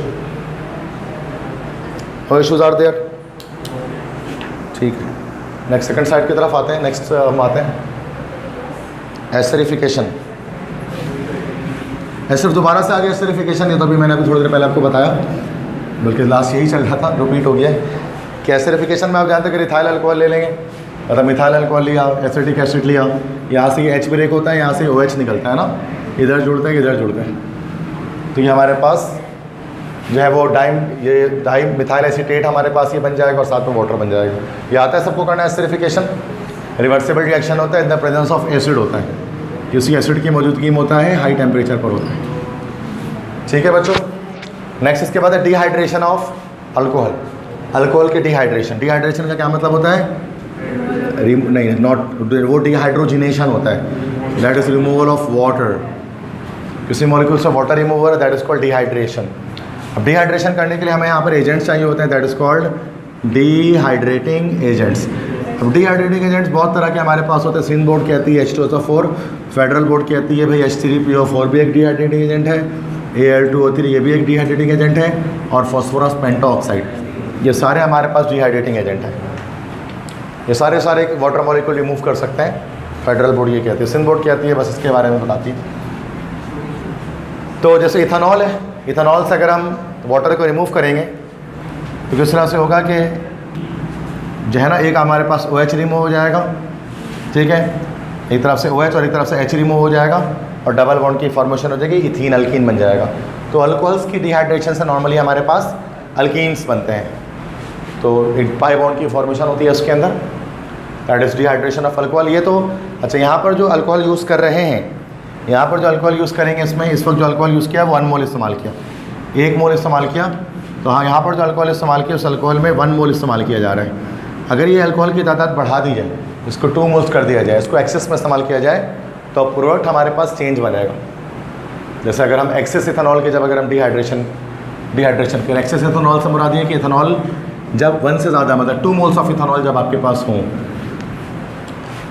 कोई इशूज आर देयर? ठीक है, नेक्स्ट सेकंड स्लाइड की तरफ आते हैं। नेक्स्ट हम आते हैं एस्टरिफिकेशन। एस्टर दोबारा से आ गया एस्टरिफिकेशन, ये तो अभी मैंने अभी थोड़ी देर पहले आपको बताया, बल्कि लास्ट यही चल रहा था, रिपीट हो गया है कि एस्टरिफिकेशन में आप जानते हैं कि इथाइल अल्कोहल ले लेंगे, मतलब मिथाइल अल्कोहल लिया, एसिटिक एसिड लिया, यहाँ से ये H ब्रेक होता है, यहाँ से OH निकलता है ना, इधर जुड़ते हैं इधर जुड़ते हैं, तो ये हमारे पास जो है वो डाई मिथाइल एसीटेट हमारे पास ये बन जाएगा और साथ में वाटर बन जाएगा। ये आता है सबको करना एस्टरिफिकेशन। रिवर्सिबल रिएक्शन होता है, इन द प्रेजेंस ऑफ एसिड होता है, किसी एसिड की मौजूदगी में होता है, हाई टेम्परेचर पर होता है। ठीक है बच्चों, नेक्स्ट इसके बाद है डिहाइड्रेशन ऑफ अल्कोहल। अल्कोहल के डिहाइड्रेशन, डिहाइड्रेशन का क्या मतलब होता है? नहीं, नॉट वो डिहाइड्रोजिनेशन होता है, that is removal of water, किसी मॉलिक्यूल से वाटर रिमूव हो रहा है, दैट इज कॉल्ड डिहाइड्रेशन। अब डिहाइड्रेशन करने के लिए हमें यहाँ पर एजेंट्स चाहिए होते हैं, that is called dehydrating agents. अब डिहाइड्रेटिंग एजेंट्स बहुत तरह के हमारे पास होते हैं। सिंध बोर्ड कहती है H2SO4, फेडरल बोर्ड कहती है भाई H3PO4 भी एक डिहाइड्रेटिंग एजेंट है, Al2O3 ये भी एक डिहाइड्रेटिंग एजेंट है, और फॉस्फोरस पेंटाऑक्साइड, ये सारे हमारे पास डिहाइड्रेटिंग एजेंट हैं। ये सारे वाटर मॉलिक्यूल रिमूव कर सकते हैं, फेडरल बोर्ड ये कहती है, सिंध बोर्ड कहती है बस इसके बारे में बताती है। तो जैसे इथेनॉल है, इथेनॉल से अगर हम वाटर को रिमूव करेंगे तो किस तरह से होगा कि जो है ना, एक हमारे पास OH रिमूव हो जाएगा, ठीक है, एक तरफ से OH और एक तरफ से H रिमूव हो जाएगा और डबल बॉन्ड की फॉर्मेशन हो जाएगी, इथीन अल्कीन बन जाएगा। तो अल्कोहल्स की डिहाइड्रेशन से नॉर्मली हमारे पास अल्कीन्स बनते हैं, तो एक पाई बॉन्ड की फॉर्मेशन होती है उसके अंदर, that is dehydration of alcohol. ये तो अच्छा, यहाँ पर जो अल्कोहल यूज़ कर रहे हैं, यहाँ पर जो अल्कोहल यूज़ करेंगे इसमें, इस वक्त जो अल्कोहल यूज़ किया वो 1 मोल इस्तेमाल किया, 1 मोल इस्तेमाल किया, तो हाँ यहाँ पर जो अल्कोहल इस्तेमाल किया उस अल्कोहल में 1 मोल इस्तेमाल किया जा रहा है। अगर ये अल्कोहल की तादाद बढ़ा दी जाए, इसको 2 मोल्स कर दिया जाए, इसको एक्सेस में इस्तेमाल किया जाए, तो प्रोडक्ट हमारे पास चेंज बनेगा। जैसे अगर हम एक्सेस इथेनॉल के, जब अगर हम डिहाइड्रेशन फिर एक्सेस इथेनॉल से मुराद है कि इथेनॉल जब 1 से ज़्यादा, मतलब 2 मोल्स ऑफ इथेनॉल जब आपके पास हों,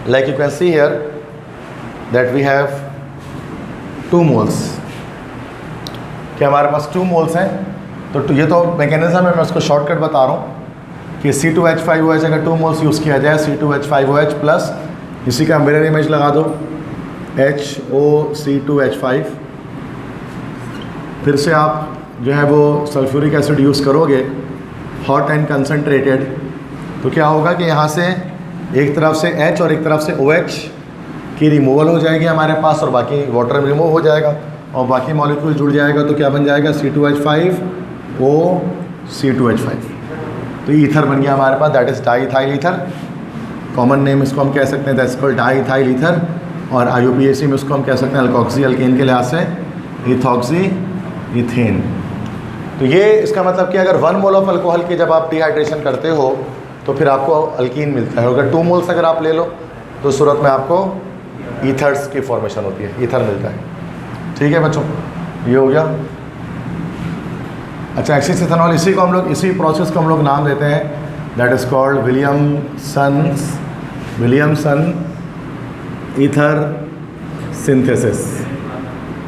like you can see here that we have 2 moles, कि हमारे पास 2 मोल्स हैं, तो ये तो मैकेनिज्म है, मैं उसको शॉर्टकट बता रहा हूँ कि C2H5OH अगर 2 मोल्स यूज़ किया जाए, C2H5OH प्लस इसी का मिरर इमेज लगा दो HOC2H5, फिर से आप जो है वो सल्फ्यूरिक एसिड यूज़ करोगे हॉट एंड कंसनट्रेटेड, तो क्या होगा कि यहाँ से एक तरफ से H और एक तरफ से OH की रिमूवल हो जाएगी हमारे पास, और बाकी वाटर रिमूव हो जाएगा और बाकी मॉलिक्यूल जुड़ जाएगा, तो क्या बन जाएगा C2H5OC2H5, तो ईथर बन गया हमारे पास, that is diethyl ether, common name इसको हम कह सकते हैं, दैट्स कॉल्ड डाईइथाइल ईथर, और IUPAC में उसको हम कह सकते हैं अल्कोक्सी अल्केन के लिहाज से इथॉक्सी इथेन। तो ये इसका मतलब कि अगर 1 मोल ऑफ अल्कोहल की जब आप डिहाइड्रेशन करते हो तो फिर आपको अल्कीन मिलता है। अगर 2 मोल्स अगर आप ले लो तो सूरत में आपको ईथर्स की फॉर्मेशन होती है, ईथर मिलता है। ठीक है बच्चों, ये हो गया। अच्छा, एक्सिस-इथेनॉल, इसी को हम लोग, इसी प्रोसेस को हम लोग नाम देते हैं, that is called Williamson ether synthesis.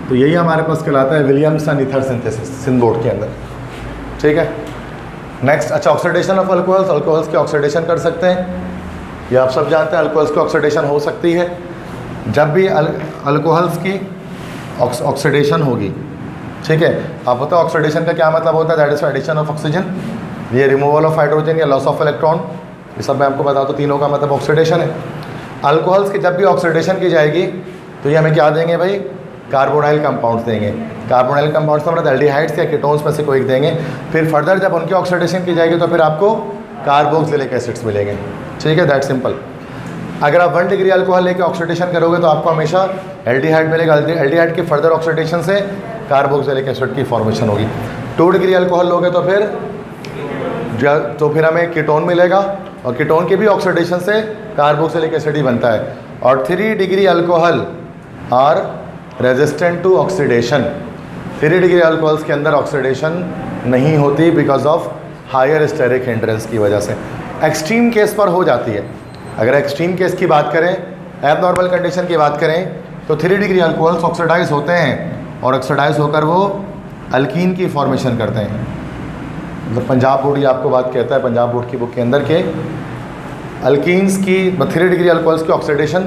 तो यही हमारे पास कहलाता है विलियमसन ईथर सिंथेसिस सिंथबोर्ड के अंदर। ठीक है, नेक्स्ट। अच्छा, ऑक्सीडेशन ऑफ अल्कोहल्स, अल्कोहल्स की ऑक्सीडेशन कर सकते हैं, ये आप सब जानते हैं। अल्कोहल्स की ऑक्सीडेशन हो सकती है जब भी अल्कोहल्स की ऑक्सीडेशन होगी। ठीक है, आप बताओ ऑक्सीडेशन का क्या मतलब होता है? That is addition of oxygen, ये रिमूवल ऑफ हाइड्रोजन या लॉस ऑफ इलेक्ट्रॉन, ये सब मैं आपको बता दूँ, तीनों का मतलब ऑक्सीडेशन है। अल्कोहल्स की जब भी ऑक्सीडेशन की जाएगी तो ये हमें क्या देंगे भाई? कार्बोनाइल कंपाउंड्स देंगे। कार्बोनाइल कंपाउंड्स मतलब एल्डिहाइड्स या कीटोन्स में से कोई एक देंगे। फिर फर्दर जब उनकी ऑक्सीडेशन की जाएगी तो फिर आपको कार्बोक्सिलिक एसिड्स मिलेंगे। ठीक है, दैट सिंपल। अगर आप 1 डिग्री अल्कोहल लेके ऑक्सीडेशन करोगे तो आपको हमेशा एल्डिहाइड मिलेगा। एल्डिहाइड की फर्दर ऑक्सीडेशन से कार्बोक्सिलिक एसिड की फॉर्मेशन होगी। 2 डिग्री अल्कोहल लोगे तो फिर हमें कीटोन मिलेगा, और कीटोन की भी ऑक्सीडेशन से कार्बोक्सिलिक एसिड ही बनता है। और 3 degree alcohol are resistant to oxidation. 3 degree alcohols के अंदर ऑक्सीडेशन नहीं होती because of higher steric hindrance की वजह से। एक्सट्रीम केस पर हो जाती है। अगर एक्सट्रीम केस की बात करें, एब नॉर्मल कंडीशन की बात करें, तो 3 डिग्री अल्कोहल्स ऑक्सीडाइज होते हैं और ऑक्सीडाइज होकर वो अल्कीन की फॉर्मेशन करते हैं। मतलब पंजाब बोर्ड ये आपको बात कहता है, पंजाब बोर्ड की बुक के अंदर के अल्कीन्स की 3 डिग्री अल्कोहल्स की ऑक्सीडेशन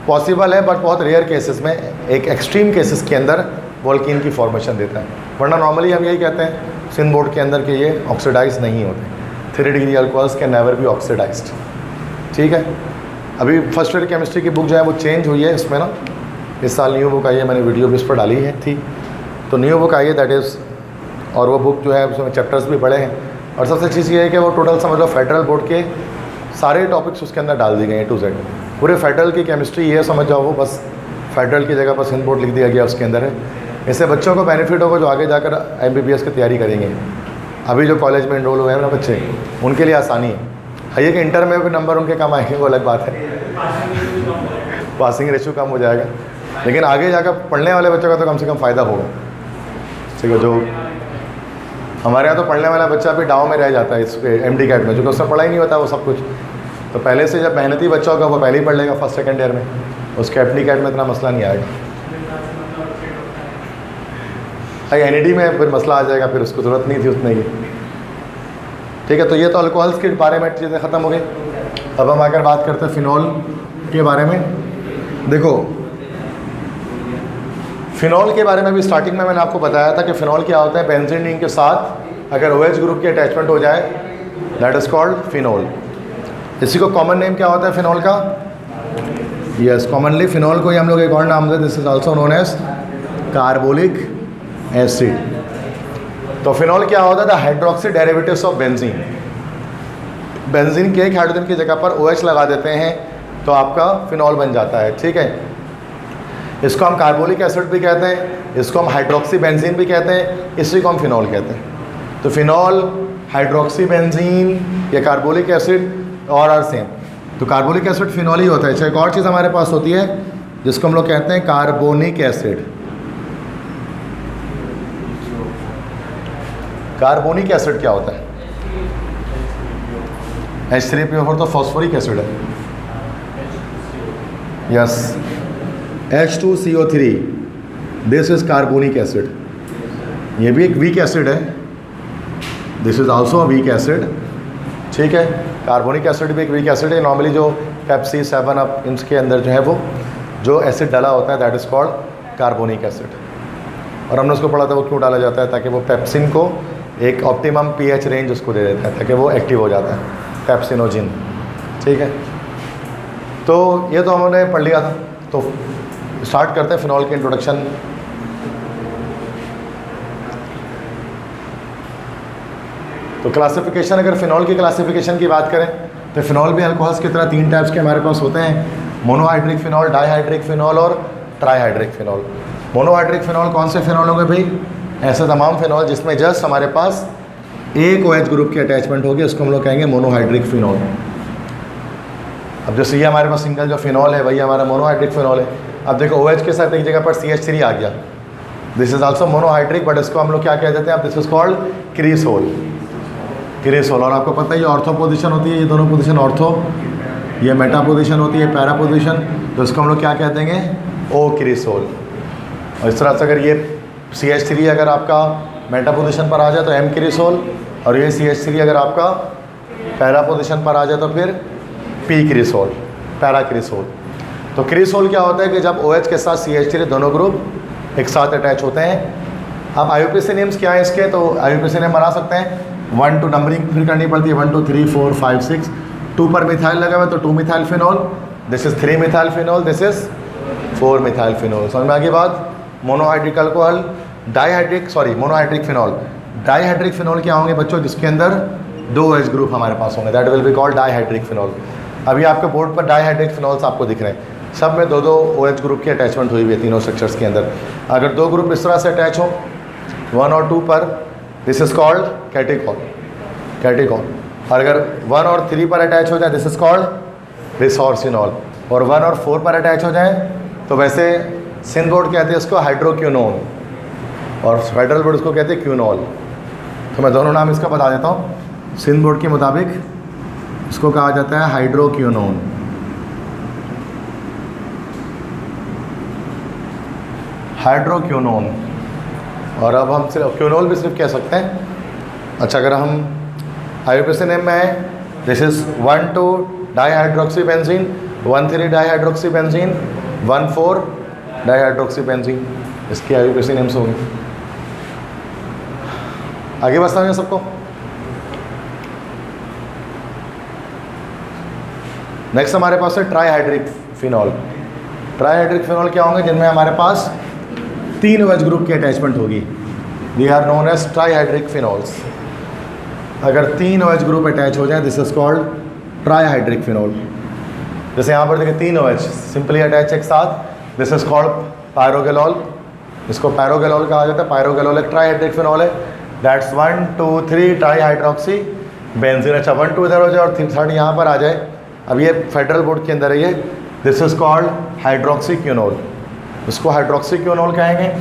पॉसिबल है, बट बहुत रेयर केसेस में, एक एक्सट्रीम केसेस के अंदर वो अल्कीन की फॉर्मेशन देता है। वरना नॉर्मली हम यही कहते हैं सिंध बोर्ड के अंदर के ये ऑक्सीडाइज नहीं होते। 3 degree alcohols can never be oxidized. ठीक है, अभी फर्स्ट ईयर केमिस्ट्री की बुक जो है वो चेंज हुई है, इसमें ना इस साल न्यू बुक आई है, मैंने वीडियो भी इस पर डाली है थी, तो न्यू बुक आई है दैट इज़, और वो बुक जो है उसमें चैप्टर्स भी पढ़े हैं। और सबसे अच्छी चीज़ ये है कि वो टोटल समझ लो फेडरल बोर्ड के सारे टॉपिक्स उसके अंदर डाल दिए गए हैं A to Z। पूरे फेडरल की केमिस्ट्री ये समझ जाओ, वो बस फेडरल की जगह पर सिंध बोर्ड लिख दिया गया उसके अंदर है। इससे बच्चों को बेनिफिट होगा जो आगे जाकर MBBS की तैयारी करेंगे। अभी जो कॉलेज में इनरोल हुए हैं ना बच्चे, उनके लिए आसानी है। ये कि इंटर में भी नंबर उनके कम आएंगे, वो अलग बात है, पासिंग रेशियो कम हो जाएगा, लेकिन आगे जाकर पढ़ने वाले बच्चों का तो कम से कम फ़ायदा होगा। ठीक है, जो हमारे यहाँ तो पढ़ने वाला बच्चा भी डाव में रह जाता है इस MD कैट में, क्योंकि उससे पढ़ा ही नहीं होता वो सब कुछ। तो पहले से जब मेहनती बच्चा होगा वो पहले ही पढ़ लेगा फर्स्ट सेकंड ईयर में, उसके MD कैट में इतना मसला नहीं आएगा। NED में फिर मसला आ जाएगा, फिर उसको ज़रूरत नहीं थी उतने की। ठीक है, तो ये तो अल्कोहल्स के बारे में चीज़ें ख़त्म हो गई। अब हम आकर बात करते हैं फिनॉल के बारे में। देखो, फिनॉल के बारे में भी स्टार्टिंग में मैंने आपको बताया था कि फिनॉल क्या होता है। बेंजीन रिंग के साथ अगर OH ग्रुप की अटैचमेंट हो जाए दैट इज़ कॉल्ड फिनॉल। इसी को कॉमन नेम क्या होता है फिनॉल का? यस, कॉमनली फिनॉल को ही हम लोग एक और नाम देते, this is also known as carbolic acid. तो फिनॉल क्या होता है? The hydroxy derivatives of benzene. Benzene के एक हाइड्रोजन की जगह पर OH लगा देते हैं तो आपका फिनॉल बन जाता है। ठीक है, इसको हम कार्बोलिक एसिड भी कहते हैं, इसको हम हाइड्रोक्सी बेंजीन भी कहते हैं, इसी को हम फिनॉल कहते हैं। तो फिनॉल, हाइड्रोक्सी बेंजीन या कार्बोलिक एसिड और आर सेम। तो कार्बोलिक एसिड फिनॉल ही होता है। एक और चीज़ हमारे पास होती है जिसको हम लोग कहते हैं कार्बोनिक एसिड। कार्बोनिक एसिड क्या होता है? H3PO4 तो फॉस्फोरिक एसिड है। Yes, H2CO3, this is carbonic acid. ये भी एक वीक एसिड है, this is also a weak acid. ठीक है, कार्बोनिक एसिड भी एक वीक एसिड है। नॉर्मली जो पेप्सी, 7 अप, इनके अंदर जो है वो जो एसिड डाला होता है that is called carbonic acid. और हमने उसको पढ़ा था वो क्यों डाला जाता है, ताकि वो पेप्सिन को एक ऑप्टिमम pH रेंज उसको दे देता है, ताकि वो एक्टिव हो जाता है, पेप्सिनोजिन। ठीक है, तो ये तो हमने पढ़ लिया था। तो स्टार्ट करते हैं फिनॉल की इंट्रोडक्शन। तो क्लासिफिकेशन, अगर फिनॉल की क्लासिफिकेशन की बात करें तो फिनॉल भी अल्कोहल्स की तरह 3 टाइप्स के हमारे पास होते हैं, मोनोहाइड्रिक फिनॉल, डाईहाइड्रिक फिनॉल और ट्राईहाइड्रिक फिनॉल। मोनोहाइड्रिक फिनॉल कौन से फिनॉल होंगे भाई? ऐसे तमाम फिनॉल जिसमें जस्ट हमारे पास एक OH ग्रुप की अटैचमेंट होगी, उसको हम लोग कहेंगे मोनोहाइड्रिक फिनॉल। अब जैसे ये हमारे पास सिंगल जो फिनॉल है वही हमारा मोनोहाइड्रिक फिनॉल है। अब देखो OH के साथ एक जगह पर CH3 आ गया, this is also monohydric, but इसको हम लोग क्या कह देते हैं, अब दिस इज कॉल्ड क्रीसोल। क्रीसोल, और आपको पता है ये ऑर्थो पोजीशन होती है, ये दोनों पोजीशन ऑर्थो, ये मेटा पोजीशन होती है, पैरा पोजीशन, तो इसको हम लोग क्या कह देंगे, ओ क्रीसोल। और इस तरह से अगर ये CH3 अगर आपका मेटा पोजीशन पर आ जाए तो M क्रीसोल, और ये CH3 अगर आपका पैरा पोजीशन पर आ जाए तो फिर P क्रीसोल, पैरा क्रीसोल। तो क्रीसोल क्या होता है कि जब OH के साथ CH3 दोनों ग्रुप एक साथ अटैच होते हैं। अब IUPAC नेम्स क्या है इसके, तो IUPAC नेम बना सकते हैं 1 2 नंबरिंग फिर करनी पड़ती है, 1 2 3 4 5 6। 2 पर मिथाइल लगा हुआ है तो 2 methyl phenol, this is 3 methyl phenol, this is 4 methyl phenol. समझ में आगे बात। Monohydric alcohol, dihydric, sorry monohydric phenol. Dihydric phenol क्या होंगे बच्चों, जिसके अंदर 2 OH ग्रुप हमारे पास होंगे, that will be called dihydric phenol. अभी आपके बोर्ड पर डाईहाइड्रिक फिनॉल्स आपको दिख रहे हैं, सब में 2 OH ग्रुप की अटैचमेंट हुई हुई है तीनों स्ट्रक्चर्स के अंदर। अगर 2 ग्रुप इस तरह से अटैच हो 1 और 2 पर, this is called catechol, catechol. और अगर 1 और 3 पर अटैच हो जाए, दिस इज कॉल्ड रिसोर्सिनॉल। और 1 और 4 पर अटैच हो जाए तो वैसे सिंध बोर्ड कहते हैं इसको हाइड्रोक्यूनोन, और फेडरल बोर्ड इसको कहते हैं क्यूनॉल। तो मैं दोनों नाम इसका बता देता हूँ। सिंध बोर्ड के मुताबिक इसको कहा जाता है हाइड्रोक्यूनोन, हाइड्रोक्यूनोन। और अब हम सिर्फ क्यूनोल भी सिर्फ कह सकते हैं। अच्छा, अगर हम IUPAC नेम में है, this is 1 2 dihydroxy benzene, 1 3 dihydroxy benzene, 1 4 dihydroxy benzene, इसकी IUPAC नेम्स होंगे। आगे बढ़ता है सबको। नेक्स्ट हमारे पास है ट्राईहाइड्रिक फिनॉल। ट्राईहाइड्रिक फिनॉल क्या होंगे, जिनमें हमारे पास 3 OH ग्रुप की अटैचमेंट होगी, the are known as trihydric phenols. अगर 3 OH ग्रुप अटैच हो जाए, this is called trihydric phenol. जैसे यहाँ पर देखिए 3 OH सिंपली अटैच एक साथ, दिस इज कॉल्ड पायरोगेलॉल, इसको पायरोगेलॉल कहा जाता है। पायरोगेलॉल एक ट्राईहाइड्रिक फिनॉल है, दैट्स 1 2 3 ट्राईहाइड्रोक्सी बेंजीन। अच्छा, 1 2 इधर हो जाए और 3 यहाँ पर आ जाए, अब ये फेडरल बोर्ड के अंदर है ये, दिस इज कॉल्ड हाइड्रोक्सी क्यूनोल, इसको हाइड्रोक्सी क्यूनोल कहेंगे।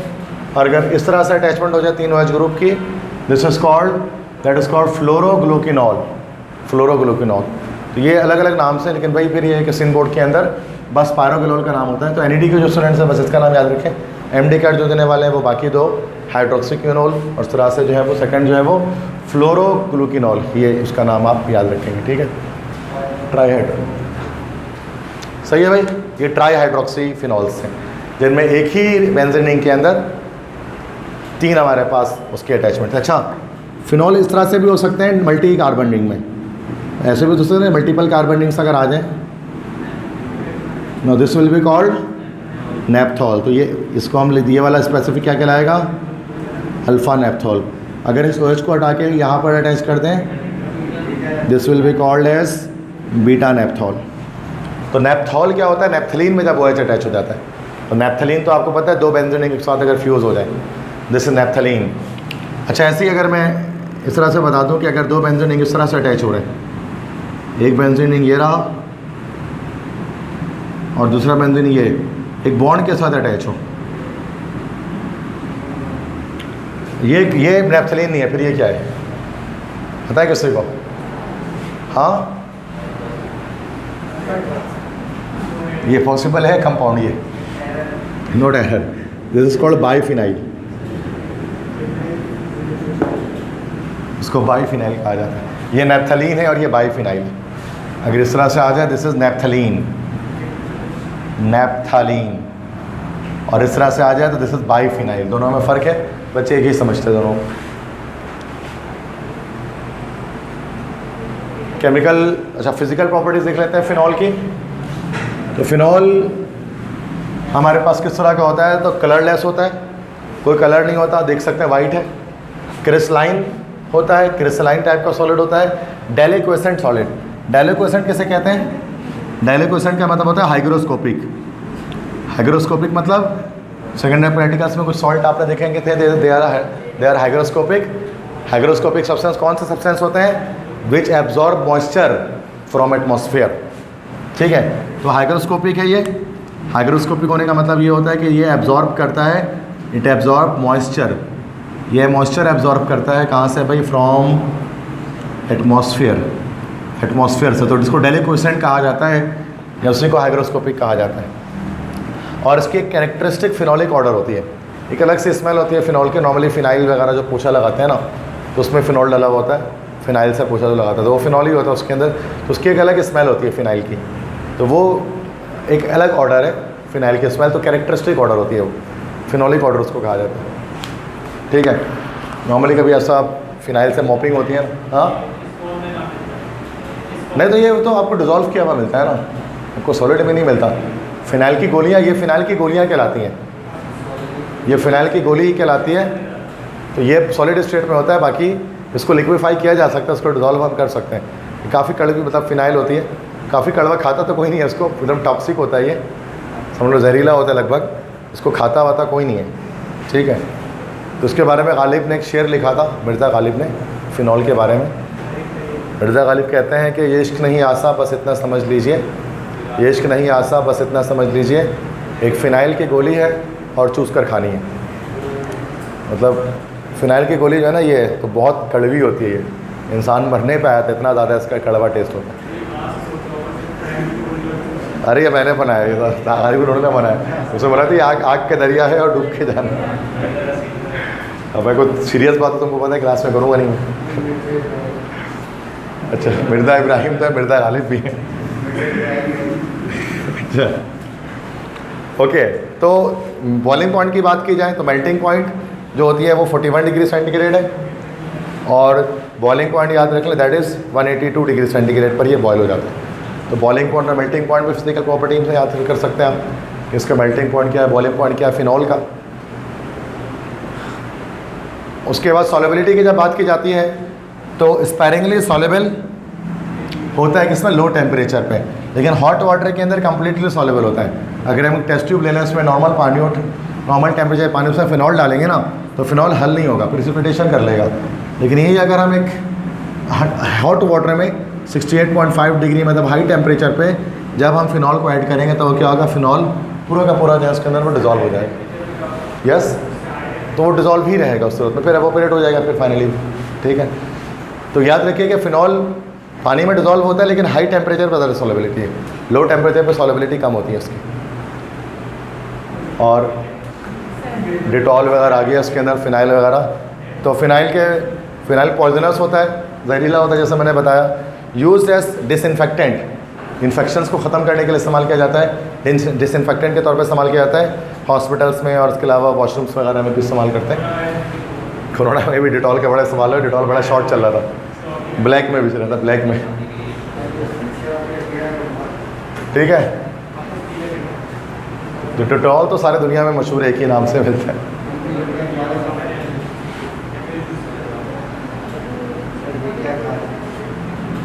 और अगर इस तरह से अटैचमेंट हो जाए 3 OH ग्रुप की, this is called, that is called phloroglucinol, phloroglucinol. तो ये अलग अलग नाम से, लेकिन भाई फिर ये है कि सिंध बोर्ड के अंदर बस पायरोगेलॉल का नाम होता है। तो NED के जो स्टूडेंट्स हैं बस इसका नाम याद रखें। MD कार्ड जो देने वाले हैं वो बाकी 2 हाइड्रोक्सी क्यूनोल, और इस तरह से जो है वो सेकंड जो है वो फ्लोरोग्लूकिनॉल, ये उसका नाम आप याद रखेंगे, ठीक है। ट्राईहाइड्रो, सही है भाई। ये ट्राईहाइड्रोक्सी फिनॉल्स हैं जिनमें एक ही बेंजीन रिंग के अंदर 3 हमारे पास उसके अटैचमेंट है। अच्छा, फिनॉल इस तरह से भी हो सकते हैं मल्टी कार्बन रिंग में, ऐसे भी हो सकते हैं मल्टीपल कार्बन रिंग्स अगर आ जाएँ। No, this will be called naphthol. तो ये इसको हम ये वाला स्पेसिफिक क्या कहलाएगा, अल्फ़ा नेप्थॉल। अगर इस OH को हटा के यहाँ पर अटैच कर दें, this will be called as beta naphthol. तो नेप्थॉल क्या होता है, नेप्थलीन में जब OH अटैच हो जाता है। तो नेप्थलीन तो आपको पता है 2 बेंजीन रिंग एक साथ अगर फ्यूज़ हो जाए, दिस इज नेप्थलीन। अच्छा, ऐसे ही अगर मैं इस तरह से बता दूं कि अगर 2 बेंजीन रिंग इस तरह से अटैच हो रहे हैं, एक बेंजीन रिंग ये रहा और दूसरा बेंजीन ये एक बॉन्ड के साथ अटैच हो, ये नेप्थलीन नहीं है, फिर ये क्या है पता है किसी को? हाँ, ये पॉसिबल है कंपाउंड, ये note error, this is called biphenyl, इसको बाइफिनाइल कहा जाता है। ये नेप्थलीन है और ये बाइफिनाइल। अगर इस तरह से आ जाए, दिस इज नेप्थलीन, नेप्थलीन, और इस तरह से आ जाए तो दिस इज बाइफिनाइल। दोनों में फ़र्क है बच्चे, एक ही समझते दोनों। केमिकल, अच्छा फिजिकल प्रॉपर्टीज देख लेते हैं फिनॉल की। तो फिनॉल हमारे पास किस तरह का होता है, तो कलरलेस होता है, कोई कलर नहीं होता, देख सकते हैं वाइट है। क्रिस्टलाइन होता है, क्रिस्टलाइन टाइप का सॉलिड होता है। डेलिक्वेसेंट सॉलिड, डेलिक्वेसेंट किसे कहते हैं? डेलिक्वेसेंट का मतलब होता है हाइग्रोस्कोपिक। हाइग्रोस्कोपिक मतलब सेकेंडरी प्रैक्टिकल्स में कुछ सॉल्ट आपने देखेंगे थे, they are hygroscopic. Hygroscopic substance कौन से सब्सटेंस होते हैं? Which absorb moisture from atmosphere. ठीक है, तो हाइग्रोस्कोपिक है ये। हाइग्रोस्कोपिक होने का मतलब ये होता है कि ये एब्जॉर्ब करता है, इट एब्जॉर्ब मॉइस्चर, ये मॉइस्चर एब्जॉर्ब करता है कहाँ से भाई? फ्रॉम एटमॉस्फेयर, एटमॉस्फेयर से। तो इसको डेलिक्विसेंट कहा जाता है या उसी को हाइग्रोस्कोपिक कहा जाता है। और इसकी एक कैरेक्टरिस्टिक फिनॉलिक ऑर्डर होती है, एक अलग सी स्मेल होती है फिनॉल के। नॉर्मली फिनाइल वगैरह जो पोछा लगाते हैं ना, तो उसमें फिनॉल डला हुआ होता है, फिनाइल से पोछा जो लगाता है तो वो फिनॉल ही होता है उसके अंदर, तो उसकी एक अलग स्मेल होती है फिनाइल की। तो वो एक अलग ऑर्डर है फिनाइल की स्मेल, तो कैरेक्टरिस्टिक ऑर्डर होती है वो, फिनॉलिक ऑर्डर उसको कहा जाता है। ठीक है, नॉर्मली कभी ऐसा फिनाइल से मॉपिंग होती है ना, हाँ नहीं, तो ये तो आपको डिज़ोल्व किया हुआ मिलता है ना, आपको सॉलिड में नहीं मिलता। फिनाइल की गोलियाँ, ये फिनाइल की गोलियाँ कहलाती हैं, ये फिनाइल की गोली ही कहलाती है। तो ये सॉलिड स्टेट में होता है, बाकी इसको लिक्विफाई किया जा सकता है, उसको डिज़ोल्व हम कर सकते हैं। काफ़ी कड़वी मतलब फिनाइल होती है, काफ़ी कड़वा खाता तो कोई नहीं है इसको, एकदम टॉक्सिक होता है ये, समझ लो जहरीला होता है लगभग, इसको खाता वाता कोई नहीं है। ठीक है, तो उसके बारे में गालिब ने एक शेर लिखा था, मिर्ज़ा गालिब ने, फ़िनॉल के बारे में। मिर्ज़ा गालिब कहते हैं कि ये इश्क नहीं आसा बस इतना समझ लीजिए, ये इश्क नहीं आसा बस इतना समझ लीजिए, एक फ़िनाइल की गोली है और चूस कर खानी है। मतलब फ़िनाइल की गोली जो है ना, ये तो बहुत कड़वी होती है, ये इंसान मरने पे आया था, इतना ज़्यादा इसका कड़वा टेस्ट होता है। अरे ये मैंने बनाया, ये गालिब उन्होंने बनाया, उसे बोला थी आग आग के दरिया है और डूब के जाना। अब मैं कोई सीरियस बात तो तुमको पता है क्लास में करूँगा नहीं मैं। अच्छा, मिर्ज़ा इब्राहिम तो है, मिर्ज़ा गालिब भी है। अच्छा ओके, तो बॉइलिंग पॉइंट की बात की जाए तो मेल्टिंग पॉइंट जो होती है वो 41 डिग्री सेंटीग्रेड है, और बॉइलिंग पॉइंट याद रख लें दैट इज़ 182 डिग्री सेंटीग्रेड पर ये बॉयल हो जाता है। तो बॉइलिंग पॉइंट और मेल्टिंग पॉइंट भी फिजिकल प्रॉपर्टी से याद कर सकते हैं आप, इसका मेल्टिंग पॉइंट क्या है, बॉइलिंग पॉइंट क्या है फिनॉल का। उसके बाद सॉल्युबिलिटी की जब बात की जाती है तो स्पैरिंगली सॉल्युबल होता है किसमें? लो टेम्परेचर पे, लेकिन हॉट वाटर के अंदर कम्प्लीटली सॉल्युबल होता है। अगर हम टेस्ट ट्यूब ले लें, उसमें नॉर्मल पानी नॉर्मल टेम्परेचर पानी उसमें फिनॉल डालेंगे ना, तो फिनॉल हल नहीं होगा, प्रिसिपिटेशन कर लेगा। लेकिन यही अगर हम एक हॉट वाटर में 68.5 डिग्री मतलब हाई टेम्परेचर पे जब हम फिनॉल को ऐड करेंगे तो क्या होगा? फिनॉल पूरा का पूरा जो है उसके अंदर वो डिज़ोल्व हो जाएगा। यस, तो वो डिज़ोल्व ही रहेगा उस सूरत में, फिर एवोपरेट हो जाएगा फिर फाइनली। ठीक है, तो याद रखिए कि फिनॉल पानी में डिज़ोल्व होता है, लेकिन हाई टेम्परेचर पर ज़्यादा सॉल्युबिलिटी है, लो टेम्परेचर पर सॉल्युबिलिटी कम होती है उसकी। और डिटॉल वगैरह आ गया उसके अंदर, फिनाइल वगैरह। तो फिनाइल पॉइजनस होता है, जहरीला होता है, जैसे मैंने बताया। यूज्ड एज डिसइंफेक्टेंट, इन्फेक्शंस को ख़त्म करने के लिए इस्तेमाल किया जाता है, डिसइंफेक्टेंट के तौर पर इस्तेमाल किया जाता है हॉस्पिटल्स में, और इसके अलावा वॉशरूम्स वगैरह में भी इस्तेमाल करते हैं। कोरोना में भी डिटॉल का बड़ा इस्तेमाल है, डिटॉल बड़ा शॉर्ट चल रहा था, ब्लैक में भी चल रहा था, ब्लैक में। ठीक है, तो डिटॉल तो सारे दुनिया में मशहूर है, एक ही नाम से मिलता है।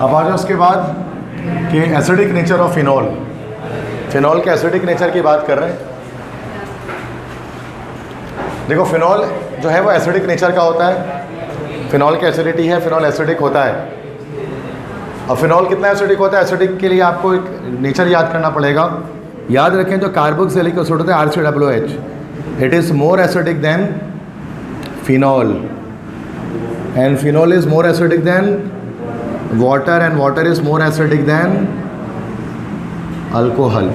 अब आ जाओ उसके बाद कि acidic nature of phenol, phenol के एसिडिक नेचर की बात कर रहे हैं। देखो फिनॉल जो है वो एसिडिक नेचर का होता है, फिनॉल की एसिडिटी है, फिनॉल एसिडिक होता है। अब फिनॉल कितना एसिडिक होता है? एसिडिक के लिए आपको एक नेचर याद करना पड़ेगा। याद रखें जो कार्बोक्सिलिक एसिड होता है RCOOH, it is more acidic then phenol, and phenol is more acidic then water, and water is more acidic then alcohol.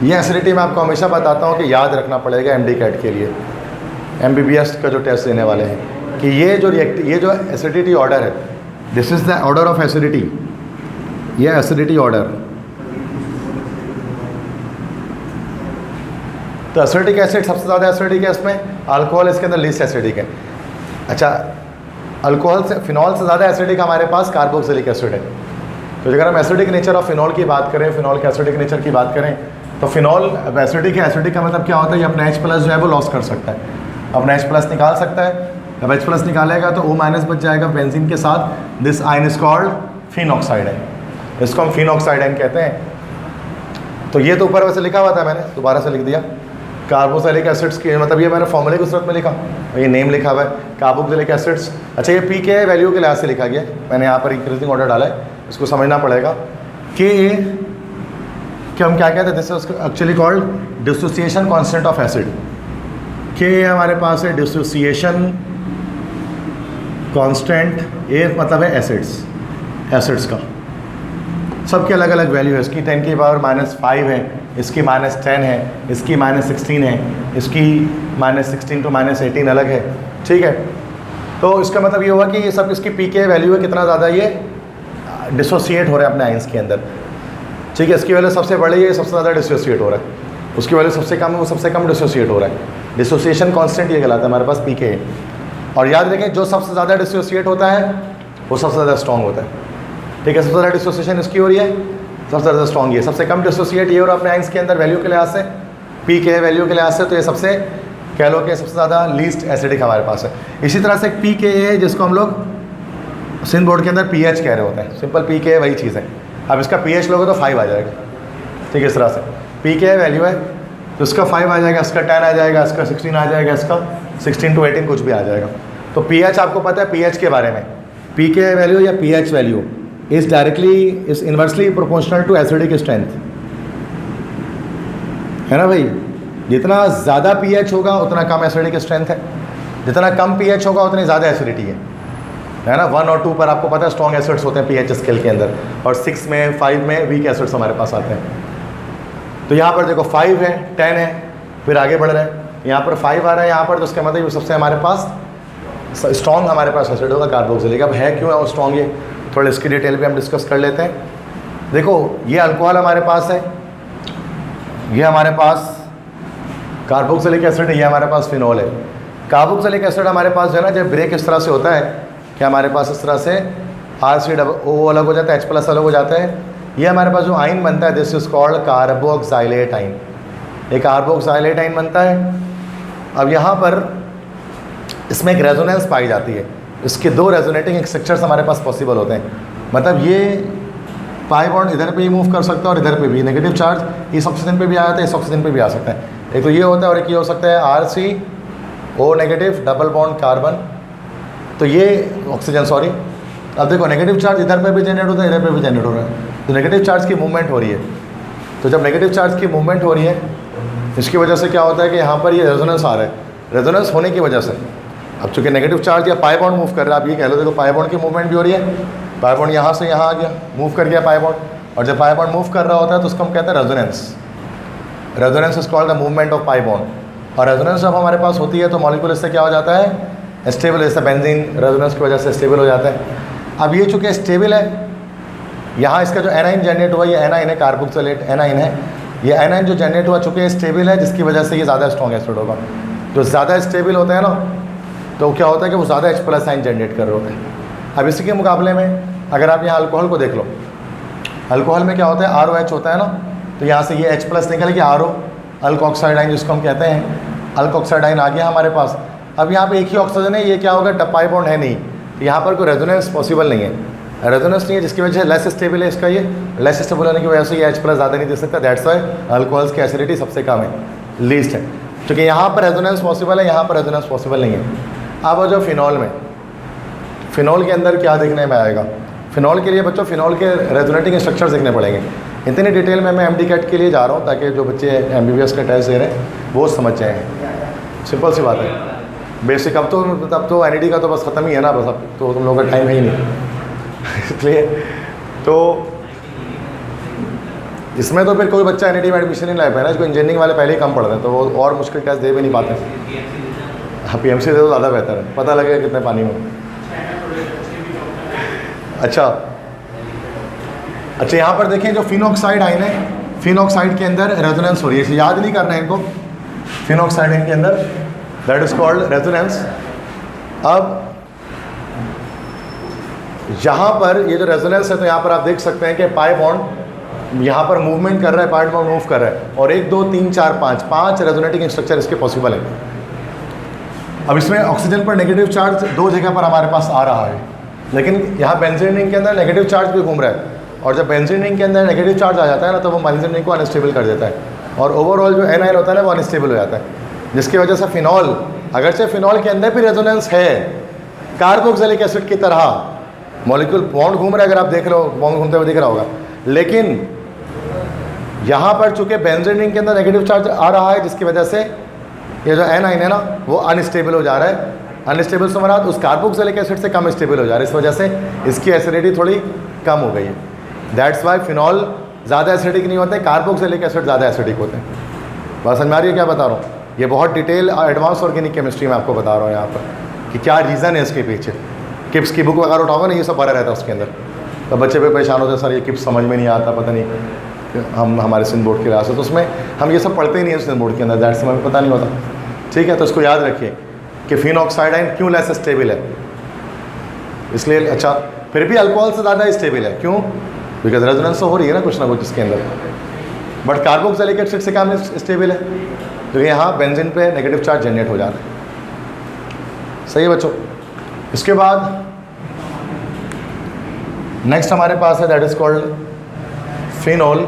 ये एसिडिटी मैं आपको हमेशा बताता हूँ कि याद रखना पड़ेगा MD कैट के लिए, MBBS का जो टेस्ट देने वाले हैं, कि ये जो एसिडिटी ऑर्डर है, this is the order of acidity, ये एसिडिटी ऑर्डर। तो एसिडिक एसिड सबसे ज़्यादा एसिडिक है इसमें, अल्कोहल इसके अंदर लीस्ट एसिडिक है। अच्छा, अल्कोहल से फिनॉल से ज़्यादा एसिडिक हमारे पास कार्बोक्सिलिक एसिड है। तो अगर हम एसिडिक नेचर ऑफ फिनॉल की बात करें, फिनॉल के एसिडिक नेचर की बात करें, तो फिनॉल एसिडिक है। एसिडिक का मतलब क्या होता है? ये अपना H+ जो है वो लॉस कर सकता है, अपना H+ निकाल सकता है। जब H+ निकालेगा तो O- बच जाएगा बेंजीन के साथ, this ion is called phenoxide है, इसको हम फिनॉक्साइड आयन कहते हैं। तो ये तो ऊपर वैसे लिखा हुआ था, मैंने दोबारा से लिख दिया, कार्बोक्सिलिक एसिड्स की, मतलब ये मैंने फॉर्मूले की सूरत में लिखा, ये नेम लिखा हुआ है कार्बोक्सिलिक एसिड्स। अच्छा, ये pKa वैल्यू के लिहाज से लिखा गया, मैंने यहाँ पर इंक्रीजिंग ऑर्डर डाला है, इसको समझना पड़ेगा कि हम क्या कहते हैं, this is actually called dissociation constant of acid. के हमारे पास है डिसोसिएशन कांस्टेंट, ये मतलब है एसिड्स का, सबके अलग अलग वैल्यू है। इसकी 10 की पावर -5 है, इसकी -10 है, इसकी -16 है, इसकी -16 to -18 अलग है, ठीक है। तो इसका मतलब ये हुआ कि ये सब इसकी pKa वैल्यू है, कितना ज़्यादा ये डिसोसिएट हो रहा है अपने आइंस के अंदर, ठीक है। इसकी वैल्यू सबसे बड़ी है, सबसे ज़्यादा डिसोसिएट हो रहा है, उसकी वैल्यू सबसे कम है, वो सबसे कम डिसोसिएट हो रहा है। डिसोसिएशन कांस्टेंट ये कहलाता है हमारे पास pKa। और याद रखें, जो सबसे ज़्यादा डिसोसिएट होता है वो सबसे ज़्यादा स्ट्रॉन्ग होता है, ठीक है। सबसे ज़्यादा डिसोसिएशन इसकी हो रही है, सबसे ज़्यादा स्ट्रॉन्ग ये, सबसे कम डिसोसिएट ये हो रहा है अपने आइंस के अंदर वैल्यू के लिहाज से, pKa वैल्यू के लिहाज से, तो ये सबसे कह लो कि सबसे ज़्यादा लीस्ट एसिडिक हमारे पास है। इसी तरह से pKa जिसको हम लोग सिंध बोर्ड के अंदर pH कह रहे होते हैं, सिंपल pKa वही चीज़ है। अब इसका pH लोगे तो 5 आ जाएगा, ठीक है। इस तरह से pKa वैल्यू है तो इसका 5 आ जाएगा, इसका 10 आ जाएगा, इसका 16 आ जाएगा, इसका 16 to 18 कुछ भी आ जाएगा। तो pH आपको पता है, pH के बारे में pKa वैल्यू या pH value is inversely proportional to acidic strength, है ना भाई। जितना ज़्यादा pH होगा उतना कम एसिडिक स्ट्रेंथ है, जितना कम pH होगा उतनी ज़्यादा एसिडिटी है ना। 1 और 2 पर आपको पता है स्ट्रॉन्ग एसिड्स होते हैं pH स्केल के अंदर, और 6 में 5 में वीक एसिड्स हमारे पास आते हैं। तो यहाँ पर देखो 5 है, 10 है, फिर आगे बढ़ रहे हैं, यहाँ पर 5 आ रहा है यहाँ पर, तो उसका मतलब सबसे हमारे पास स्ट्रॉन्ग हमारे पास एसिड होगा कार्बोक्सिलिक। अब है क्यों है वो स्ट्रॉन्ग, ये थोड़ा इसकी डिटेल भी हम डिस्कस कर लेते हैं। देखो ये अल्कोहल हमारे पास है, ये हमारे पास कार्बोक्सिलिक एसिड है, ये हमारे पास फिनॉल है। कार्बोक्सिलिक एसिड हमारे पास जो है ना, जब ब्रेक इस तरह से होता है कि हमारे पास इस तरह से RCO अलग हो जाता है, H+ अलग हो जाता है, ये हमारे पास जो आइन बनता है दिस इज कॉल्ड कार्बोक्साइलेट आइन, एक कार्बोक्साइलेट आइन बनता है। अब यहाँ पर इसमें एक रेजोनेंस पाई जाती है, इसके 2 रेजोनेटिंग स्ट्रक्चर्स हमारे पास पॉसिबल होते हैं, मतलब ये पाई बॉन्ड इधर पे ही मूव कर सकता है और इधर पे भी नेगेटिव चार्ज इस ऑक्सीजन पे भी आ जाता है, इस ऑक्सीजन पे भी आ सकता है। एक तो ये होता है और एक ये हो सकता है RCO negative double bond carbon, तो ये ऑक्सीजन सॉरी। अब देखो नेगेटिव चार्ज इधर पे भी जनरेट होता है, इधर पे भी जनरेट हो रहा है, तो नेगेटिव चार्ज की मूवमेंट हो रही है। तो जब नेगेटिव चार्ज की मूवमेंट हो रही है इसकी वजह से क्या होता है कि यहाँ पर ये रेजोनेंस आ रहा है, रेजोनेंस होने की वजह से अब चूँकि नेगेटिव चार्ज या पाई बॉन्ड मूव कर रहा है, आप ये कह लो देखो पाई बॉन्ड की मूवमेंट भी हो रही है, पाई बॉन्ड यहाँ से यहाँ आ गया, मूव कर गया पाई बॉन्ड, और जब पाई बॉन्ड मूव कर रहा होता है तो उसको हम कहते हैं resonance. Resonance is called the movement of pi bond. और रेजोनेंस जब हमारे पास होती है तो मॉलिक्यूल इससे क्या हो जाता है, स्टेबल, जैसे बेंजीन रेजोनेंस की वजह से स्टेबल हो जाता है। अब ये चूँकि स्टेबल है, यहाँ इसका जो एनाइन जनरेट हुआ, ये एनाइन है, कार्बोक्सिलेट एनाइन है, ये एनाइन जो जनरेट हुआ चूँकि स्टेबल है, जिसकी वजह से ये ज़्यादा स्ट्रॉन्ग एसिड होगा। जो ज़्यादा स्टेबल होता है ना, तो क्या होता है कि वो ज़्यादा H+ आइन जनरेट कर रहे होते हैं। अब इसी के मुकाबले में अगर आप यहाँ अल्कोहल को देख लो, अल्कोहल में क्या होता है, ROH होता है ना, तो यहाँ से ये H+ निकल गया, RO अल्कोक्साइड आइन जिसको हम कहते हैं, अल्कोक्साइड आइन आ गया हमारे पास। अब यहाँ पे एक ही ऑक्सीजन है, ये क्या होगा, पाई बॉन्ड है नहीं, तो यहाँ पर कोई रेजोनेंस पॉसिबल नहीं है, रेजोनेंस नहीं है, जिसकी वजह से लेस स्टेबल है इसका, ये लेस स्टेबल होने की वजह से ये H+ ज़्यादा नहीं दे सकता, दैट्स वाई अल्कोहल्स की एसिडिटी सबसे कम है, लीस्ट है, क्योंकि यहाँ पर रेजोनेंस पॉसिबल है, यहाँ पर रेजोनेंस पॉसिबल नहीं है। अब जो फिनॉल में, फिनॉल के अंदर क्या देखने में आएगा, फिनॉल के लिए बच्चों फिनॉल के रेजोनेटिंग स्ट्रक्चर्स देखने पड़ेंगे। इतनी डिटेल में मैं MD कैट के लिए जा रहा हूँ ताकि जो बच्चे MBBS का टेस्ट दे रहे हैं वो समझ जाएँ, सिंपल सी बात है, बेसिक। अब तो NED का तो बस ख़त्म ही है ना, बस अब तो तुम लोगों का टाइम है ही नहीं इसलिए तो इसमें तो फिर कोई बच्चा NED में एडमिशन नहीं ला पाए ना, इसको इंजीनियरिंग वाले पहले ही कम पढ़ रहे हैं, तो वो और मुश्किल टेस्ट दे भी नहीं पाते। हाँ PMC दे तो ज़्यादा बेहतर है, पता लगेगा कितने पानी में। अच्छा, यहाँ पर देखें जो फिनॉक्साइड आइन है, फिनॉक्साइड के अंदर रेजोनेंस हो रही है, इसे याद नहीं करना है इनको, फिनॉक्साइड आइन के अंदर दैट इज कॉल्ड रेजोनेंस। अब यहाँ पर ये जो रेजोनेंस है तो यहाँ पर आप देख सकते हैं कि पाई बॉन्ड यहाँ पर मूवमेंट कर रहा है, पाई बॉन्ड मूव कर रहा है, और 1 2 3 4 5 रेजोनेटिंग स्ट्रक्चर इसके पॉसिबल है। अब इसमें ऑक्सीजन पर नेगेटिव चार्ज 2 जगह पर हमारे पास आ रहा है, लेकिन यहाँ बेंजीन रिंग के अंदर नेगेटिव चार्ज भी घूम रहा है, और जब बेंजीन रिंग के अंदर नेगेटिव चार्ज आ जाता है ना तो वो बेंजीन रिंग को अनस्टेबल कर देता है, और ओवरऑल जो एनाइन होता है ना वो अनस्टेबल हो जाता है, जिसकी वजह से फिनॉल, अगरचे फिनॉल के अंदर भी रेजोनेंस है कार्बोक्सिलिक एसिड की तरह, मॉलिक्यूल बॉन्ड घूम रहा है, अगर आप देख रहे हो बॉन्ड घूमते हुए दिख रहा होगा, लेकिन यहाँ पर चूंकि बेंजीन रिंग के अंदर नेगेटिव चार्ज आ रहा है, जिसकी वजह से ये जो एनाइन है ना वो अनस्टेबल हो जा रहा है। अनस्टेबल से मराद उस कार्बोक्सिलिक एसिड से कम स्टेबल हो जा रहा है, इस वजह से इसकी एसिडिटी थोड़ी कम हो गई है। दैट्स वाई फिनॉल ज़्यादा एसिडिक नहीं होते, कार्बोक्सिलिक एसिड ज़्यादा एसिडिक होते हैं। बात समझ में आ रही है क्या बता रहा हूँ? ये बहुत डिटेल एडवांस ऑर्गेनिक केमिस्ट्री में आपको बता रहा हूँ यहाँ पर कि क्या रीज़न है इसके पीछे। किप्स की बुक वगैरह उठाओगे ना, ये सब भरा रहता है उसके अंदर, तो बच्चे पे परेशान होते हैं, सर ये किप्स समझ में नहीं आता, पता नहीं हम हमारे सिंध बोर्ड के लिहाज से, तो उसमें हम ये सब पढ़ते ही नहीं है सिंध बोर्ड के अंदर, दैट्स हमें पता नहीं होता। ठीक है, तो इसको याद रखिए कि फिनॉक्साइडाइन क्यों लेस स्टेबल है, इसलिए अच्छा फिर भी अल्कोहल से ज़्यादा स्टेबल है, क्यों? बिकॉज रेजोनेंस तो हो रही है ना कुछ इसके अंदर, बट कार्बोक्सिलिक एसिड से कम स्टेबल है, तो यहाँ बेंजीन पे नेगेटिव चार्ज जनरेट हो जाता है। सही है बच्चों? इसके बाद नेक्स्ट हमारे पास है that is called phenol.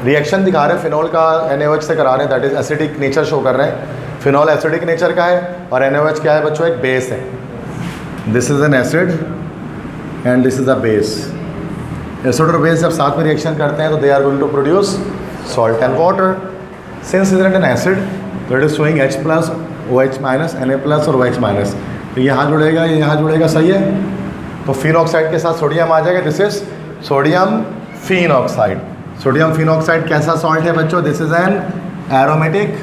Reaction दिखा रहे हैं फिनॉल का NaOH से करा रहे हैं, that is acidic nature show कर रहे हैं। फिनॉल एसिडिक नेचर का है और NaOH क्या है बच्चों? एक बेस है। This is an acid and this is a base. Acid और बेस जब साथ में रिएक्शन करते हैं तो they are going to produce salt and water. Since is an acid तो it is showing H plus OH minus Na plus और OH minus, तो यहाँ जुड़ेगा, ये यहाँ जुड़ेगा, सही है। तो फिनॉक्साइड के साथ सोडियम आ जाएगा, this is sodium phenoxide. Sodium phenoxide कैसा सॉल्ट है बच्चों? This is an aromatic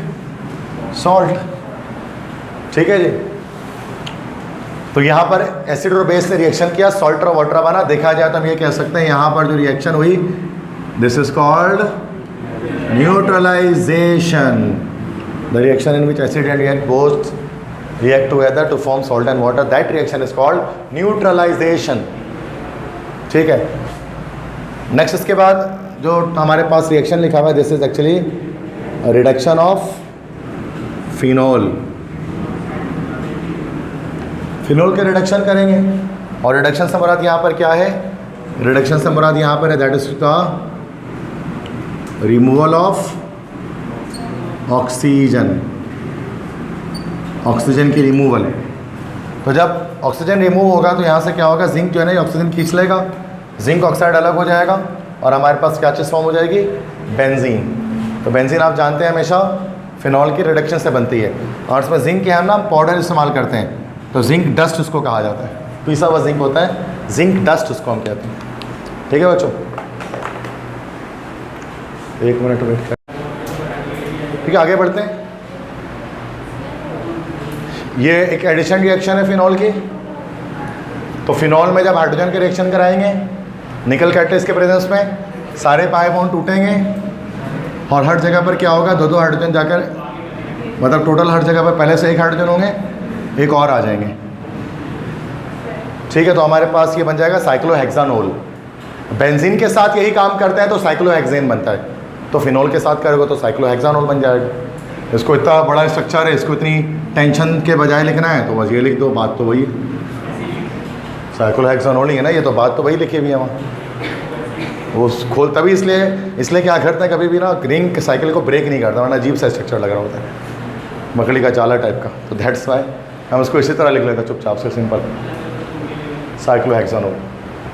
salt. ठीक है जी। तो यहाँ पर एसिड और बेस ने रिएक्शन किया, सॉल्ट और वाटर बना। देखा जाए तो हम ये कह सकते हैं यहाँ पर जो रिएक्शन हुई, this is called neutralization. The reaction in which acid and react both react together to form salt and water, that reaction is called neutralization। ठीक है। नेक्स्ट इसके बाद जो हमारे पास रिएक्शन लिखा हुआ है, this is actually reduction of phenol. Phenol के रिडक्शन करेंगे और रिडक्शन से मुराद यहाँ पर क्या है? रिडक्शन से मुराद यहाँ पर है that is the removal of oxygen, oxygen की रिमूवल। तो जब ऑक्सीजन रिमूव होगा तो यहाँ से क्या होगा? जिंक जो है ना ऑक्सीजन खींच लेगा, जिंक ऑक्साइड अलग हो जाएगा और हमारे पास क्या चीज़ फॉर्म हो जाएगी? बेंजीन। तो बेंजीन आप जानते हैं हमेशा फिनॉल की रिडक्शन से बनती है, और इसमें जिंक के हम ना पाउडर इस्तेमाल करते हैं, तो जिंक डस्ट उसको कहा जाता है। पीसा हुआ जिंक होता है, जिंक डस्ट उसको हम कहते हैं। ठीक है बच्चों, एक मिनट वेट कर। ठीक है, आगे बढ़ते हैं। ये एक एडिशन रिएक्शन है फिनॉल की। तो फिनॉल में जब हाइड्रोजन के रिएक्शन कराएंगे निकल कैटालिस्ट के प्रेजेंस में, सारे पाई बॉन्ड टूटेंगे और हर जगह पर क्या होगा? दो दो हाइड्रोजन जाकर, मतलब टोटल हर जगह पर पहले से एक हाइड्रोजन होंगे, एक और आ जाएंगे। ठीक है, तो हमारे पास ये बन जाएगा साइक्लोहेक्सानोल। बेंजीन के साथ यही काम करते हैं तो साइक्लोहेक्सेन बनता है, तो फिनॉल के साथ करोगे तो साइक्लोहेक्सानोल बन जाएगा। इसको इतना बड़ा स्ट्रक्चर है, इसको इतनी टेंशन के बजाय लिखना है तो बस ये लिख दो, बात तो वही है। साइक्लोहेक्सानोल ही है ना ये, तो बात तो वही लिखी हुई है वहाँ। वो खोल तभी इसलिए क्या करते हैं, कभी भी ना रिंग साइकिल को ब्रेक नहीं करता, वरना अजीब सा स्ट्रक्चर लग रहा होता है, मकड़ी का जाला टाइप का। तो दैट्स वाई हम उसको इसी तरह लिख लेते हैं चुपचाप से, सिंपल साइक्लोहेक्सानोल।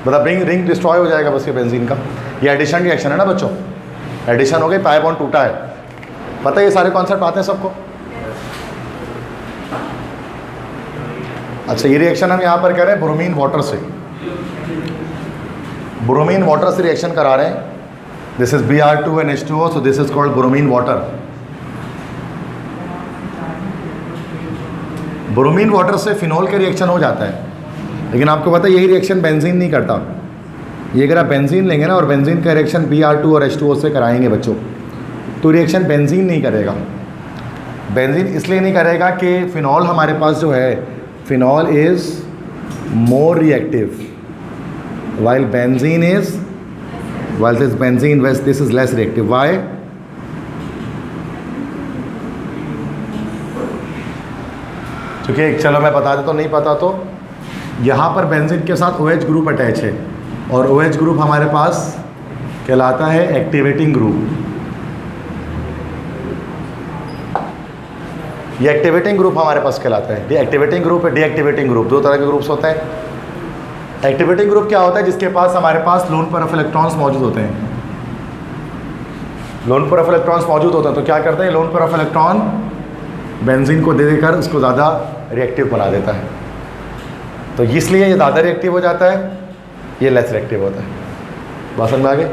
मतलब रिंग डिस्ट्रॉय हो जाएगा बस ये बेंजीन का। ये एडिशन रिएक्शन है ना बच्चों, एडिशन हो गई, पाई बॉन्ड टूटा है। पता है ये सारे कॉन्सेप्ट आते हैं सबको? अच्छा, ये रिएक्शन हम यहाँ पर कर रहे हैं ब्रोमीन वाटर से। ब्रोमीन वाटर से रिएक्शन करा रहे हैं। This is Br2NH2O, so this is called bromine water. Bromine water से फिनॉल के रिएक्शन हो जाता है, लेकिन आपको पता है यही रिएक्शन बेंजीन नहीं करता। ये अगर आप बेंजीन लेंगे ना और बेंजीन का रिएक्शन Br2 और H2O से कराएंगे बच्चों, तो रिएक्शन बेंजीन नहीं करेगा। बेंजीन इसलिए नहीं करेगा कि फिनॉल हमारे पास जो है, phenol is more reactive while benzene is, while this benzene, this is less reactive. Why? क्योंकि चलो मैं बता देता हूँ, नहीं पता तो यहाँ पर बेंजीन के साथ OH ग्रुप अटैच है और OH ग्रुप हमारे पास कहलाता है एक्टिवेटिंग ग्रुप। ये एक्टिवेटिंग ग्रुप हमारे पास कहलाता है। एक्टिवेटिंग ग्रुप है, डीएक्टिवेटिंग ग्रुप, दो तरह के ग्रुप्स होते हैं। एक्टिवेटिंग ग्रुप क्या होता है? जिसके पास हमारे पास लोन पेयर ऑफ इलेक्ट्रॉन्स मौजूद होते हैं। लोन पेयर ऑफ इलेक्ट्रॉन्स मौजूद होते हैं तो क्या करते हैं, lone pair of electron benzene को दे देकर उसको ज़्यादा रिएक्टिव बना देता है। तो इसलिए ये ज़्यादा रिएक्टिव हो जाता है, ये लेस रिएक्टिव होता है। बात समझ में आ गई?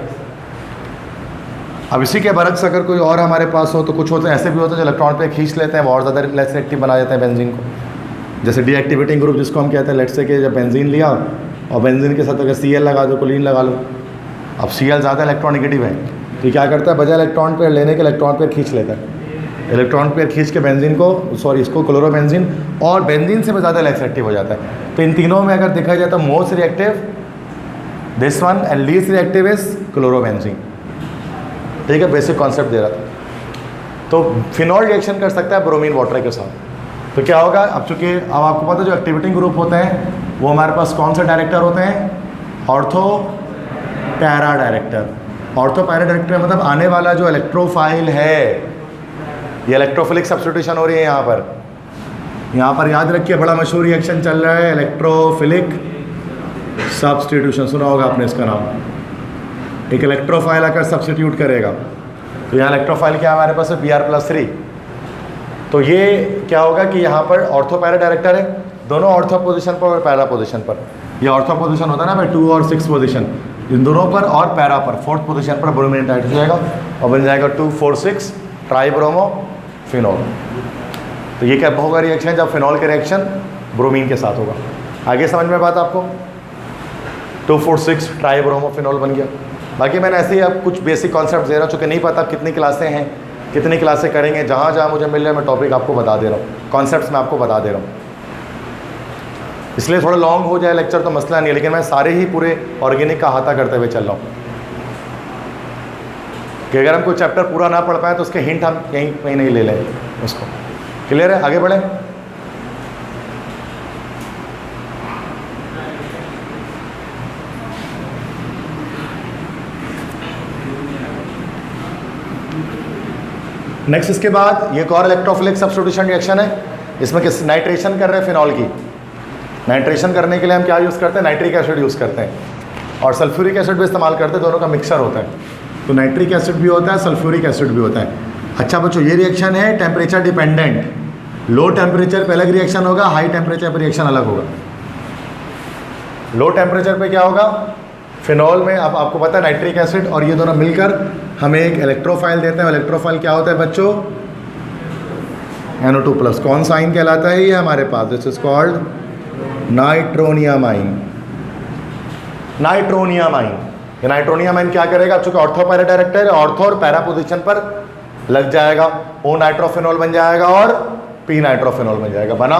अब इसी के बरक्स अगर कोई और हमारे पास हो तो कुछ होते हैं ऐसे भी होते हैं जो इलेक्ट्रॉन पे खींच लेते हैं, वो और ज़्यादा लेस रिएक्टिव बना देते हैं बेंजीन को। जैसे डीएक्टिवेटिंग ग्रुप जिसको हम कहते हैं, लेट्स से कि जब बेंजीन लिया और बेंजीन के साथ अगर Cl लगा दो, क्लोरीन लगा लो, अब Cl ज़्यादा इलेक्ट्रॉन नेगेटिव है तो क्या करता है, बजाय इलेक्ट्रॉन पेयर लेने के इलेक्ट्रॉन पेयर खींच लेता है। इलेक्ट्रॉन पेयर खींच के बेंजीन को, सॉरी इसको क्लोरोबेंजीन, और बेंजीन से भी ज़्यादा लेस रिएक्टिव हो जाता है। तो इन तीनों में अगर देखा जाए तो most reactive this one and least reactive is chlorobenzene. ठीक है, बेसिक कॉन्सेप्ट दे रहा था। तो फिनॉल रिएक्शन कर सकता है ब्रोमीन वाटर के साथ, तो क्या होगा, अब चूँकि अब आपको पता है जो एक्टिवेटिंग ग्रुप होते हैं वो हमारे पास कौन से डायरेक्टर होते हैं, ortho para director. Ortho para director मतलब आने वाला जो इलेक्ट्रोफाइल है, ये इलेक्ट्रोफिलिक सब्स्टिट्यूशन हो रही है यहाँ पर याद रखिए, बड़ा मशहूर रिएक्शन चल रहा है इलेक्ट्रोफिलिक सब्स्टिट्यूशन, सुना होगा आपने इसका नाम। एक इलेक्ट्रोफाइल आकर सब्स्टिट्यूट करेगा, तो यहाँ इलेक्ट्रोफाइल क्या हमारे पास है, Br+3। तो ये क्या होगा कि यहाँ पर ऑर्थो पैरा डायरेक्टर है, दोनों ऑर्थो पोजीशन पर और पैरा पोजीशन पर। ये ऑर्थो पोजीशन होता है ना भाई, 2 और 6 पोजीशन, इन दोनों पर, और पैरा पर 4th पोजीशन पर ब्रोमीन टाइट हो जाएगा और बन जाएगा 2,4,6 ट्राईब्रोमो फिनॉल। तो ये क्या होगा रिएक्शन, जब फिनॉल का रिएक्शन ब्रोमीन के साथ होगा। आगे समझ में बात आपको, 2,4,6 ट्राईब्रोमो फिनॉल बन गया। बाकी मैंने ऐसे ही अब कुछ बेसिक कॉन्सेप्ट दे रहा हूँ, चूँकि नहीं पता कितनी क्लासें हैं, कितनी क्लासें करेंगे, जहाँ जहाँ मुझे मिल रहा है मैं टॉपिक आपको बता दे रहा हूँ, कॉन्सेप्ट्स मैं आपको बता दे रहा हूँ। इसलिए थोड़ा लॉन्ग हो जाए लेक्चर तो मसला नहीं है, लेकिन मैं सारे ही पूरे ऑर्गेनिक का अहाता करते हुए चल रहा हूँ कि अगर हम कोई चैप्टर पूरा ना पढ़ पाए तो उसके हिंट हम कहीं नहीं ले लें उसको। क्लियर है? आगे बढ़े। नेक्स्ट इसके बाद ये एक और इलेक्ट्रोफिलिक सब्स्टिट्यूशन रिएक्शन है। इसमें किस नाइट्रेशन कर रहे हैं फिनॉल की। नाइट्रेशन करने के लिए हम क्या यूज़ करते हैं, नाइट्रिक एसिड यूज़ करते हैं और सल्फ्यूरिक एसिड भी इस्तेमाल करते हैं, दोनों का मिक्सचर होता है। तो नाइट्रिक एसिड भी होता है, सल्फ्यूरिक एसिड भी होता है। अच्छा बच्चों, ये रिएक्शन है टेम्परेचर डिपेंडेंट। लो टेम्परेचर पे अलग रिएक्शन होगा, हाई टेम्परेचर पे रिएक्शन अलग होगा। लो टेम्परेचर पे क्या होगा, फिनॉल में अब आपको पता है नाइट्रिक एसिड और ये दोनों मिलकर हमें एक इलेक्ट्रोफाइल देते हैं। इलेक्ट्रोफाइल क्या होता है बच्चों, NO2+। कौन सा आइन कहलाता है ये हमारे पास, दिस इज कॉल्ड नाइट्रोनियम आइन। नाइट्रोनियम आइन, ये नाइट्रोनियम आइन क्या करेगा, चूंकि ऑर्थो पैरा डायरेक्टर है, ऑर्थो और पैरा पोजीशन पर लग जाएगा, O नाइट्रोफिनॉल बन जाएगा और P नाइट्रोफिनॉल बन जाएगा, बना।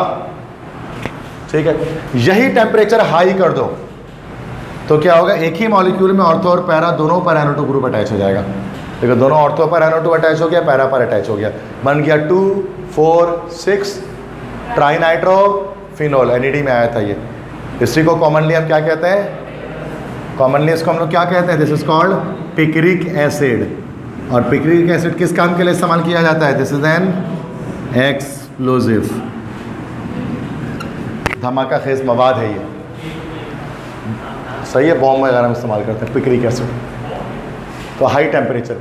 ठीक है, यही टेम्परेचर हाई कर दो तो क्या होगा, एक ही मॉलिक्यूल में ऑर्थो और पैरा दोनों पर NO2 ग्रुप अटैच हो जाएगा। देखो दोनों ऑर्थो पर NO2 अटैच हो गया, पैरा पर अटैच हो गया, बन गया 2,4,6 ट्राईनाइट्रोफिनॉल। NAD में आया था ये। इसी को कॉमनली हम क्या कहते हैं, कॉमनली इसको हम लोग क्या कहते हैं, this is called picric acid. और पिक्रिक एसिड किस काम के लिए इस्तेमाल किया जाता है, दिस इज एन एक्सप्लोजिव, धमाका खेज मवाद है ये, सही है, बॉम्ब वगैरह में इस्तेमाल करते हैं पिक्रिक एसिड। तो हाई टेम्परेचर,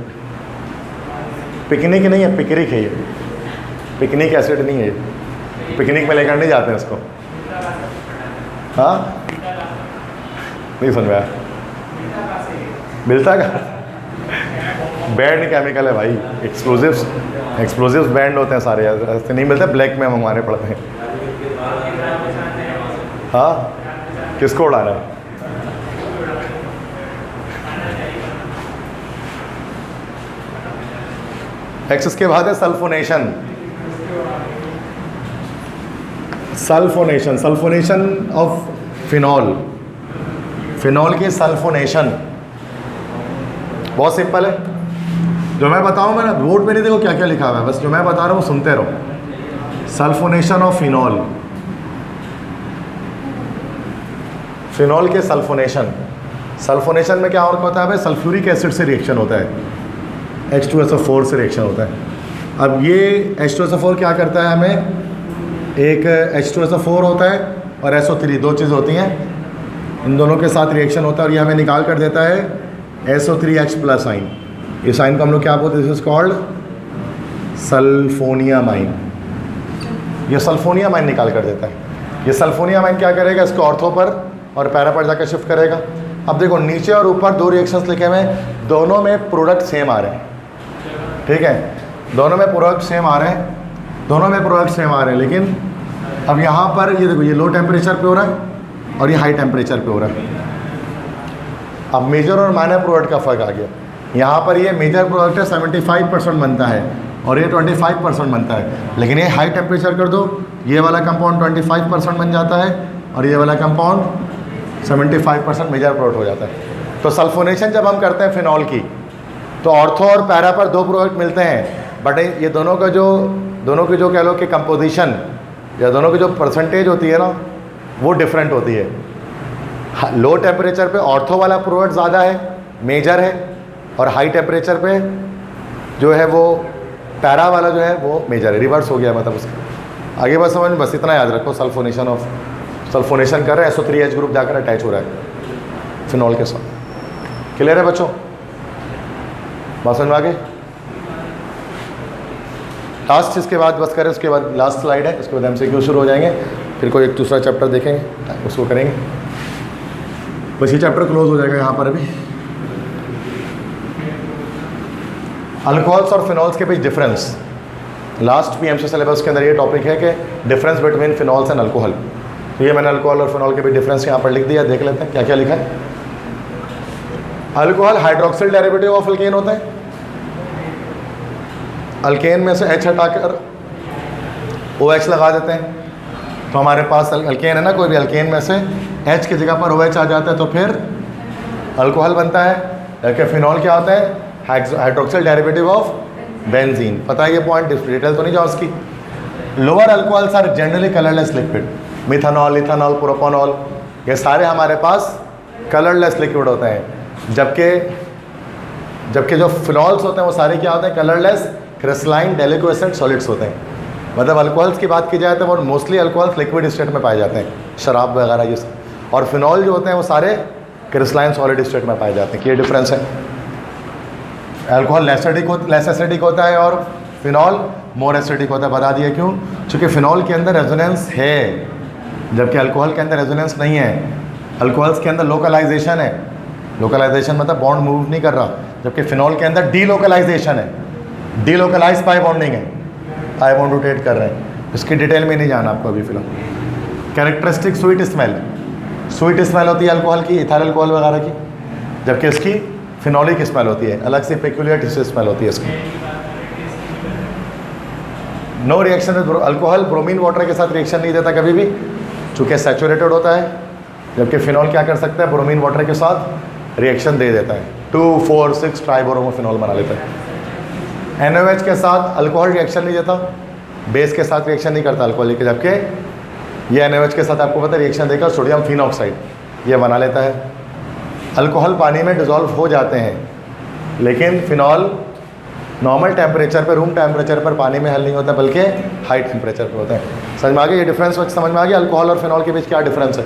पिकनिक नहीं है, पिक्रिक है ये, पिकनिक एसिड नहीं है ये, पिकनिक में लेकर नहीं जाते हैं इसको। हाँ नहीं समझ में आया, मिलता का बैंड केमिकल है भाई, एक्सप्लोजिव्स बैंड होते हैं सारे, ऐसे नहीं मिलते, ब्लैक में मंगवाने पड़ते हैं। हाँ किसको उड़ाना है, नेक्स्ट के बाद है sulphonation. Sulphonation of phenol, phenol की सल्फोनेशन बहुत सिंपल है। जो मैं बताऊँ, मैंने बोर्ड पे नहीं देखो क्या क्या लिखा हुआ है, बस जो मैं बता रहा हूँ सुनते रहो। सल्फोनेशन ऑफ फिनॉल, फिनॉल के सल्फोनेशन। सल्फोनेशन में क्या और होता है भाई, सल्फ्यूरिक एसिड से रिएक्शन होता है, H2SO4 से रिएक्शन होता है। अब ये H2SO4 क्या करता है, हमें एक H2SO4 होता है और SO3, दो चीज़ होती हैं, इन दोनों के साथ रिएक्शन होता है और ये हमें निकाल कर देता है SO3H+ आइन। इस साइन को हम लोग क्या बोलते हैं, दिस इज कॉल्ड सल्फोनियमाइन। ये सल्फोनियमाइन निकाल कर देता है। ये सल्फोनियमाइन क्या करेगा, इसको ऑर्थो पर और पैरा पर जाकर शिफ्ट करेगा। अब देखो नीचे और ऊपर दो रिएक्शंस लिखे हुए हैं, दोनों में प्रोडक्ट सेम आ रहे हैं, ठीक है, दोनों में प्रोडक्ट सेम आ रहे हैं, दोनों में प्रोडक्ट सेम आ रहे हैं। लेकिन अब यहाँ पर ये देखो, ये लो टेम्परेचर पे हो रहा है और ये हाई टेम्परेचर पे हो रहा है। अब मेजर और माइनर प्रोडक्ट का फ़र्क आ गया। यहाँ पर ये मेजर प्रोडक्ट है 75% बनता है और ये 25% बनता है, लेकिन ये हाई टेम्परेचर कर दो, ये वाला कंपाउंड 25% बन जाता है और ये वाला कंपाउंड 75% मेजर प्रोडक्ट हो जाता है। तो सल्फोनेशन जब हम करते हैं फिनॉल की, तो ऑर्थो और पैरा पर दो प्रोडक्ट मिलते हैं, बट ये दोनों की जो कह लो कि कंपोजिशन या दोनों की जो परसेंटेज होती है ना, वो डिफरेंट होती है। लो टेम्परेचर पे ऑर्थो वाला प्रोडक्ट ज़्यादा है, मेजर है, और हाई टेम्परेचर पे जो है वो पैरा वाला जो है वो मेजर है, रिवर्स हो गया मतलब उसका। आगे बस समझ में, बस इतना याद रखो, सल्फोनेशन कर रहे हैं, SO3H ग्रुप जाकर अटैच हो रहा है फिनॉल के साथ। क्लियर है बच्चों, बात समझ में आ गई? लास्ट इसके बाद बस करें, उसके बाद लास्ट स्लाइड है, उसके बाद MCQ शुरू हो जाएंगे, फिर कोई एक दूसरा चैप्टर देखेंगे, उसको करेंगे, बस ये चैप्टर क्लोज हो जाएगा यहाँ पर अभी। अल्कोहल्स और फिनॉल्स के बीच डिफरेंस, लास्ट PMC सिलेबस के अंदर ये टॉपिक है कि difference between phenols and alcohol. तो ये मैंने अल्कोहल और फिनॉल के बीच डिफरेंस यहाँ पर लिख दिया, देख लेते हैं क्या क्या लिखा है। Alcohol hydroxyl derivative of alkane होता है। अल्केन में से H हटाकर OH लगा देते हैं, तो हमारे पास अल्केन है ना, कोई भी अल्केन में से H की जगह पर OH आ जाता है, तो फिर अल्कोहल बनता है। जबकि फिनॉल क्या होता है, हाइड्रोक्सिल डेरिवेटिव ऑफ बेंजीन। पता है ये पॉइंट, डिटेल तो नहीं जाओ उसकी। Lower alcohols are generally colourless liquid, methanol, ethanol, propanol, ये सारे हमारे पास कलरलेस लिक्विड होते हैं। जबकि जो फिनॉल्स होते हैं वो सारे क्या होते हैं, कलरलेस क्रिस्टलाइन डेलिक्वेसेंट सॉलिड्स होते हैं। मतलब अल्कोहल्स की बात की जाए तो वो मोस्टली अल्कोहल्स लिक्विड स्टेट में पाए जाते हैं, शराब वगैरह ये सब, और फिनॉल जो होते हैं वो सारे क्रिस्टलाइन सॉलिड स्टेट में पाए जाते हैं। ये डिफरेंस है। अल्कोहल लेस एसिडिक होता है और फिनॉल मोर एसिडिक होता है। बता दिया क्यों, क्योंकि फिनॉल के अंदर रेजोनेंस है, जबकि अल्कोहल के अंदर रेजोनेंस नहीं है। अल्कोहल्स के अंदर लोकलाइजेशन है, लोकलाइजेशन मतलब बॉन्ड मूव नहीं कर रहा, जबकि फिनॉल के अंदर डीलोकलाइजेशन है, डीलोकलाइज पाई बॉन्डिंग है, पाई बॉन्ड रोटेट कर रहे हैं। इसकी डिटेल में नहीं जाना आपको अभी फिलहाल। कैरेक्टरिस्टिक स्वीट स्मेल होती है अल्कोहल की, इथाइल अल्कोहल वगैरह की, जबकि इसकी फिनॉलिक स्मेल होती है, अलग से पेक्यूलियर स्मेल होती है इसकी। No reaction with alcohol, bromine water के साथ रिएक्शन नहीं देता कभी भी, चूँकि सैचुरेटेड होता है, जबकि फिनॉल क्या कर सकता है, ब्रोमीन वाटर के साथ रिएक्शन दे देता है, 2,4,6 ट्राइब्रोमोफिनॉल बना लेता है। NaOH के साथ अल्कोहल रिएक्शन नहीं देता, बेस के साथ रिएक्शन नहीं करता अल्कोहल के, जबकि ये NaOH के साथ आपको पता है रिएक्शन देकर सोडियम फिनॉक्साइड ये बना लेता है। अल्कोहल पानी में डिज़ोल्व हो जाते हैं, लेकिन फिनॉल नॉर्मल टेम्परेचर पर, रूम टेम्परेचर पर पानी में हल नहीं होता, बल्कि हाई टेम्परेचर पर होता है। समझ में आ गया ये डिफरेंस? समझ में आ गया अल्कोहल और फिनॉल के बीच क्या डिफरेंस है?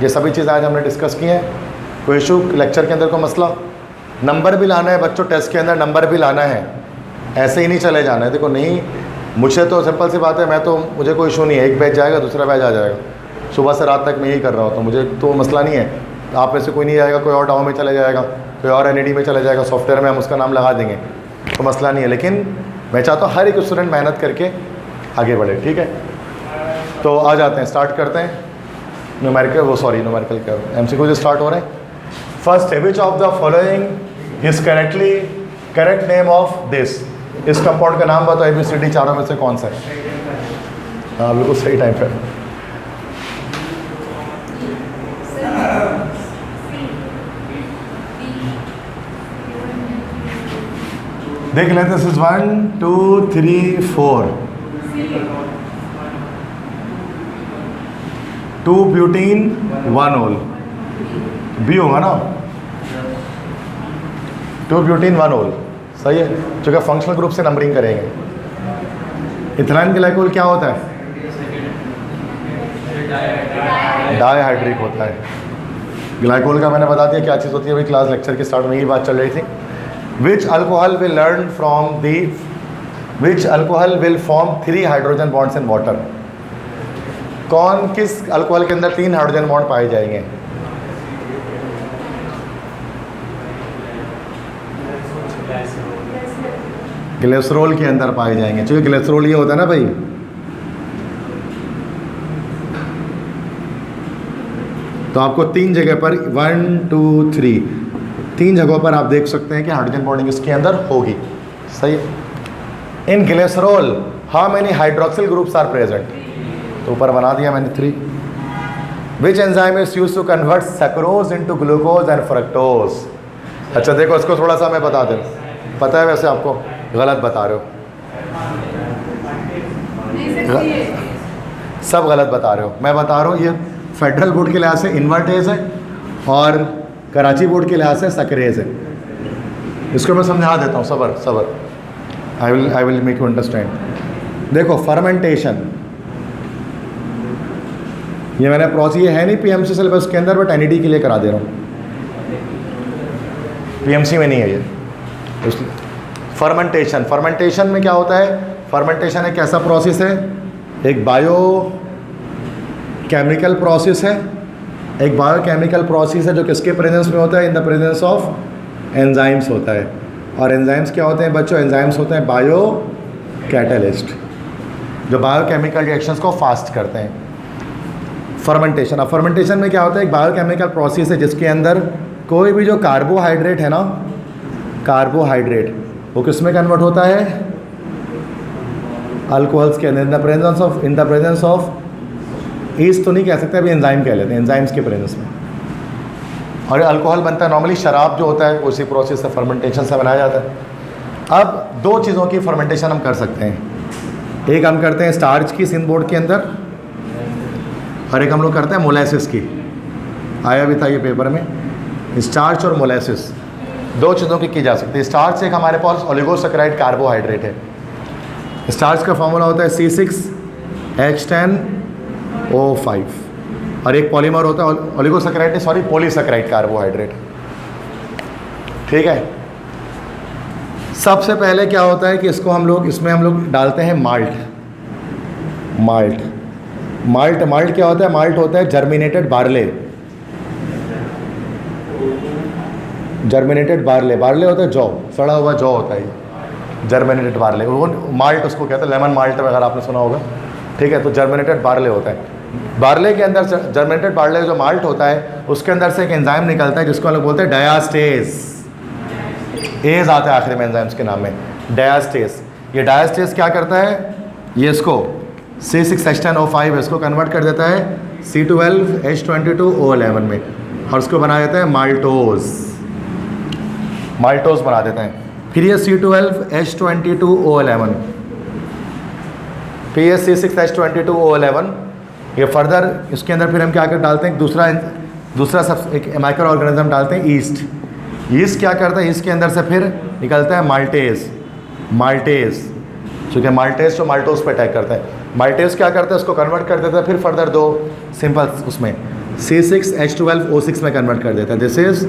ये सभी चीज़ आज हमने डिस्कस की हैं। कोई इशू लेक्चर के अंदर को मसला? नंबर भी लाना है बच्चों, टेस्ट के अंदर नंबर भी लाना है, ऐसे ही नहीं चले जाना है। देखो नहीं, मुझे तो सिंपल सी बात है, मुझे कोई इशू नहीं है, एक बैच जाएगा दूसरा बैच आ जाएगा, सुबह से रात तक मैं यही कर रहा हूँ, तो मुझे तो मसला नहीं है। आप में से कोई नहीं जाएगा, कोई और डाउ में चले जाएगा, कोई और NAD में चले जाएगा, सॉफ्टवेयर में हम उसका नाम लगा देंगे, तो मसला नहीं है। लेकिन मैं चाहता हूँ हर एक स्टूडेंट मेहनत करके आगे बढ़े, ठीक है? तो आ जाते हैं, स्टार्ट करते हैं। न्यूमेरिकल का MCQ जो स्टार्ट हो रहे हैं। फर्स्ट है, which of the following is correct name of this? इस कंपाउंड का नाम बताओ, ABCD चारों में से कौन सा है? हाँ बिल्कुल सही टाइम पे। देख लेते हैं, दिस इज 1 2 3 4 2 ब्यूटीन 1 ओल, बी होगा ना, 2 ब्यूटीन 1 ओल, सही है। चूँकि फंक्शनल ग्रुप से नंबरिंग करेंगे, इथाइल ग्लाइकोल क्या होता है? डाईहाइड्रिक होता है। ग्लाइकोल का मैंने बता दिया क्या चीज़ होती है, अभी क्लास लेक्चर के स्टार्ट में यही बात चल रही थी। Which alcohol will learn from the which alcohol will form 3 hydrogen bonds in water? कौन किस अल्कोहल के अंदर 3 हाइड्रोजन बॉन्ड पाए जाएंगे? ग्लिसरॉल के अंदर पाए जाएंगे, क्योंकि ग्लिसरॉल ये होता है ना भाई, तो आपको 3 जगह पर 1 2 3 3 जगहों पर आप देख सकते हैं कि हाइड्रोजन बॉन्डिंग इसके अंदर होगी। सही। In glycerol how many hydroxyl groups are present? तो ऊपर बना दिया मैंने 3। Which enzyme is used to convert sucrose into glucose and fructose? अच्छा देखो, इसको थोड़ा सा मैं बता दूं, पता है वैसे आपको, गलत बता रहे हो, सब गलत बता रहे हो। मैं बता रहा हूँ ये फेडरल बोर्ड के लिहाज से इन्वर्टेज है और कराची बोर्ड के लिहाज से सकरेज है। इसको मैं समझा देता हूँ, सबर सबर, I will make you understand. देखो फर्मेंटेशन, ये मैंने प्रोसेस, ये है नहीं पीएमसी सिलेबस के अंदर, बट एनईडी के लिए करा दे रहा हूँ, पीएमसी में नहीं है ये। फर्मेंटेशन, फर्मेंटेशन में क्या होता है? फर्मेंटेशन एक ऐसा प्रोसेस है, एक बायो केमिकल प्रोसेस है, एक बायोकेमिकल प्रोसेस है जो किसके प्रेजेंस में होता है? इन द प्रेजेंस ऑफ एंजाइम्स होता है। और एंजाइम्स क्या होते हैं बच्चों? एंजाइम्स होते हैं बायो कैटलिस्ट, जो बायोकेमिकल रिएक्शंस को फास्ट करते हैं। फर्मेंटेशन, अब फर्मेंटेशन में क्या होता है? एक बायोकेमिकल प्रोसेस है जिसके अंदर कोई भी जो कार्बोहाइड्रेट है ना, कार्बोहाइड्रेट वो किस में कन्वर्ट होता है? अल्कोहल्स के अंदर, इन द प्रेजेंस ऑफ ईस्ट तो नहीं कह सकते, अभी एंजाइम कह लेते हैं, एंजाइम्स के प्रेजेंस में। और अल्कोहल बनता है नॉर्मली, शराब जो होता है उसी प्रोसेस से, फर्मेंटेशन से बनाया जाता है। अब 2 चीज़ों की फर्मेंटेशन हम कर सकते हैं, एक हम करते हैं स्टार्च की सिंध बोर्ड के अंदर, और एक हम लोग करते हैं मोलेसिस की। आया भी था ये पेपर में, स्टार्च और मोलेसिस 2 चीज़ों की जा सकती है। स्टार्च एक हमारे पास ओलिगोसैकेराइड कार्बोहाइड्रेट है। स्टार्च का फॉर्मूला होता है C6H10O5, और एक पॉलीमर होता है ओलिगोसैकेराइड, सॉरी पॉलीसैकेराइड कार्बोहाइड्रेट। ठीक है। सबसे पहले क्या होता है कि इसको हम लोग, इसमें हम लोग डालते हैं माल्ट। माल्ट क्या होता है? माल्ट होता है जर्मिनेटेड बार्ले। जर्मिनेटेड बार्ले होता है जौ, सड़ा हुआ जौ होता है, जर्मिनेटेड बार्ले, वो माल्ट उसको कहते हैं, लेमन माल्ट अगर आपने सुना होगा। ठीक है, तो जर्मिनेटेड बार्ले होता है। बार्ले के अंदर जर्मिनेटेड बार्ले जो माल्ट होता है उसके अंदर से एक एंजाइम निकलता है जिसको हम लोग बोलते हैं डायास्टेज। एज आता है आखिर में एंजाइम्स के नाम में, डायास्टेज। ये डायास्टेज क्या करता है? ये इसको C6H10O5 इसको कन्वर्ट कर देता है C12H22O11 में, और उसको बना देता है माल्टोज बना देते हैं। फिर ये C12H22O11, फिर ये C6H22O11, ये फर्दर इसके अंदर फिर हम क्या कर डालते हैं? दूसरा सब एक माइक्रो ऑर्गेनिज्म डालते हैं, ईस्ट क्या करता है? ईस्ट के अंदर से फिर निकलता है माल्टेज, क्योंकि माल्टेज जो माल्टोज पे अटैक करता है। माल्टेज क्या करता है? उसको कन्वर्ट कर देता है, फिर फर्दर 2 सिंपल उसमें C6H12O6 में कन्वर्ट कर देता है। दिस इज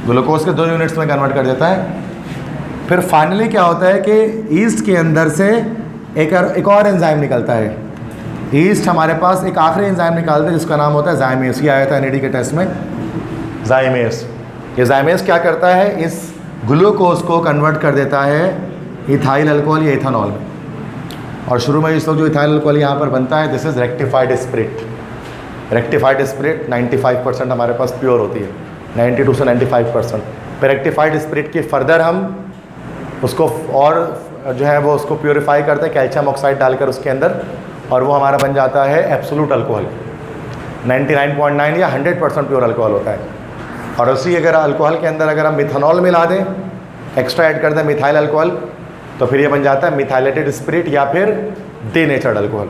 ग्लूकोज के 2 यूनिट्स में कन्वर्ट कर देता है। फिर फाइनली क्या होता है कि ईस्ट के अंदर से एक और एंजाइम निकलता है। ईस्ट हमारे पास एक आखिरी एंजाइम निकालता है जिसका नाम होता है जाइमेस। ये आया था एनईडी के टेस्ट में, जाइमेस। ये जाइमेस क्या करता है? इस ग्लूकोज को कन्वर्ट कर देता है इथाइल अल्कोहल या इथानॉल में। और शुरू में इस लोग जो इथाइल अल्कोहल यहाँ पर बनता है, this is rectified spirit. Rectified spirit 95% हमारे पास प्योर होती है, 92 से 95%। फिर रेक्टिफाइड स्पिरिट की फर्दर हम उसको और जो है वो उसको प्योरीफाई करते हैं कैल्शियम ऑक्साइड डालकर उसके अंदर, और वो हमारा बन जाता है एब्सोल्यूट अल्कोहल। 99.9 या 100% प्योर अल्कोहल होता है। और उसी अगर अल्कोहल के अंदर अगर हम मिथानॉल मिला दें, एक्स्ट्रा ऐड कर दें मिथाइल अल्कोहल, तो फिर ये बन जाता है मिथाइलेटेड स्पिरिट या फिर डीनेचर्ड अल्कोहल,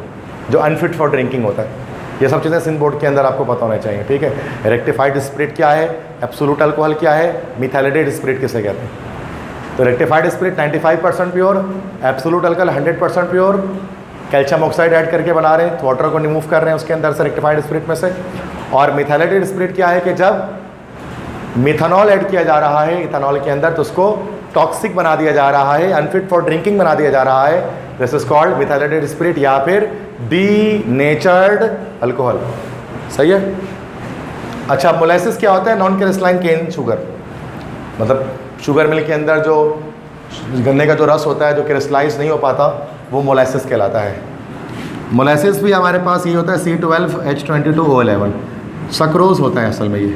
जो अनफिट फॉर ड्रिंकिंग होता है। ये सब चीज़ें सिंध बोर्ड के अंदर आपको पता होना चाहिए। ठीक है, रेक्टिफाइड स्पिरिट क्या है, एब्सोल्यूट अल्कोहल क्या है, मिथाइलेटेड स्पिरिट किसे कहते हैं। तो rectified spirit 95% pure, absolute alcohol 100% pure, calcium oxide add करके बना रहे हैं, तो वाटर को रिमूव कर रहे हैं उसके अंदर से रेक्टिफाइड स्पिरिट में से। और मिथाइलेटेड स्पिरिट क्या है कि जब मिथानॉल ऐड किया जा रहा है इथेनॉल के अंदर तो उसको टॉक्सिक बना दिया जा रहा है, अनफिट फॉर ड्रिंकिंग बना दिया जा रहा है, this is called methylated spirit या फिर डीनेचर्ड अल्कोहल। सही है। अच्छा, मोलेसिस क्या होता है? नॉन क्रिस्टलाइन केन शुगर, मतलब शुगर मिल्क के अंदर जो गन्ने का जो रस होता है जो क्रिस्टलाइज नहीं हो पाता वो मोलेसिस कहलाता है। मोलेसिस भी हमारे पास ये होता है C12H22O11, सक्रोज होता है असल में ये।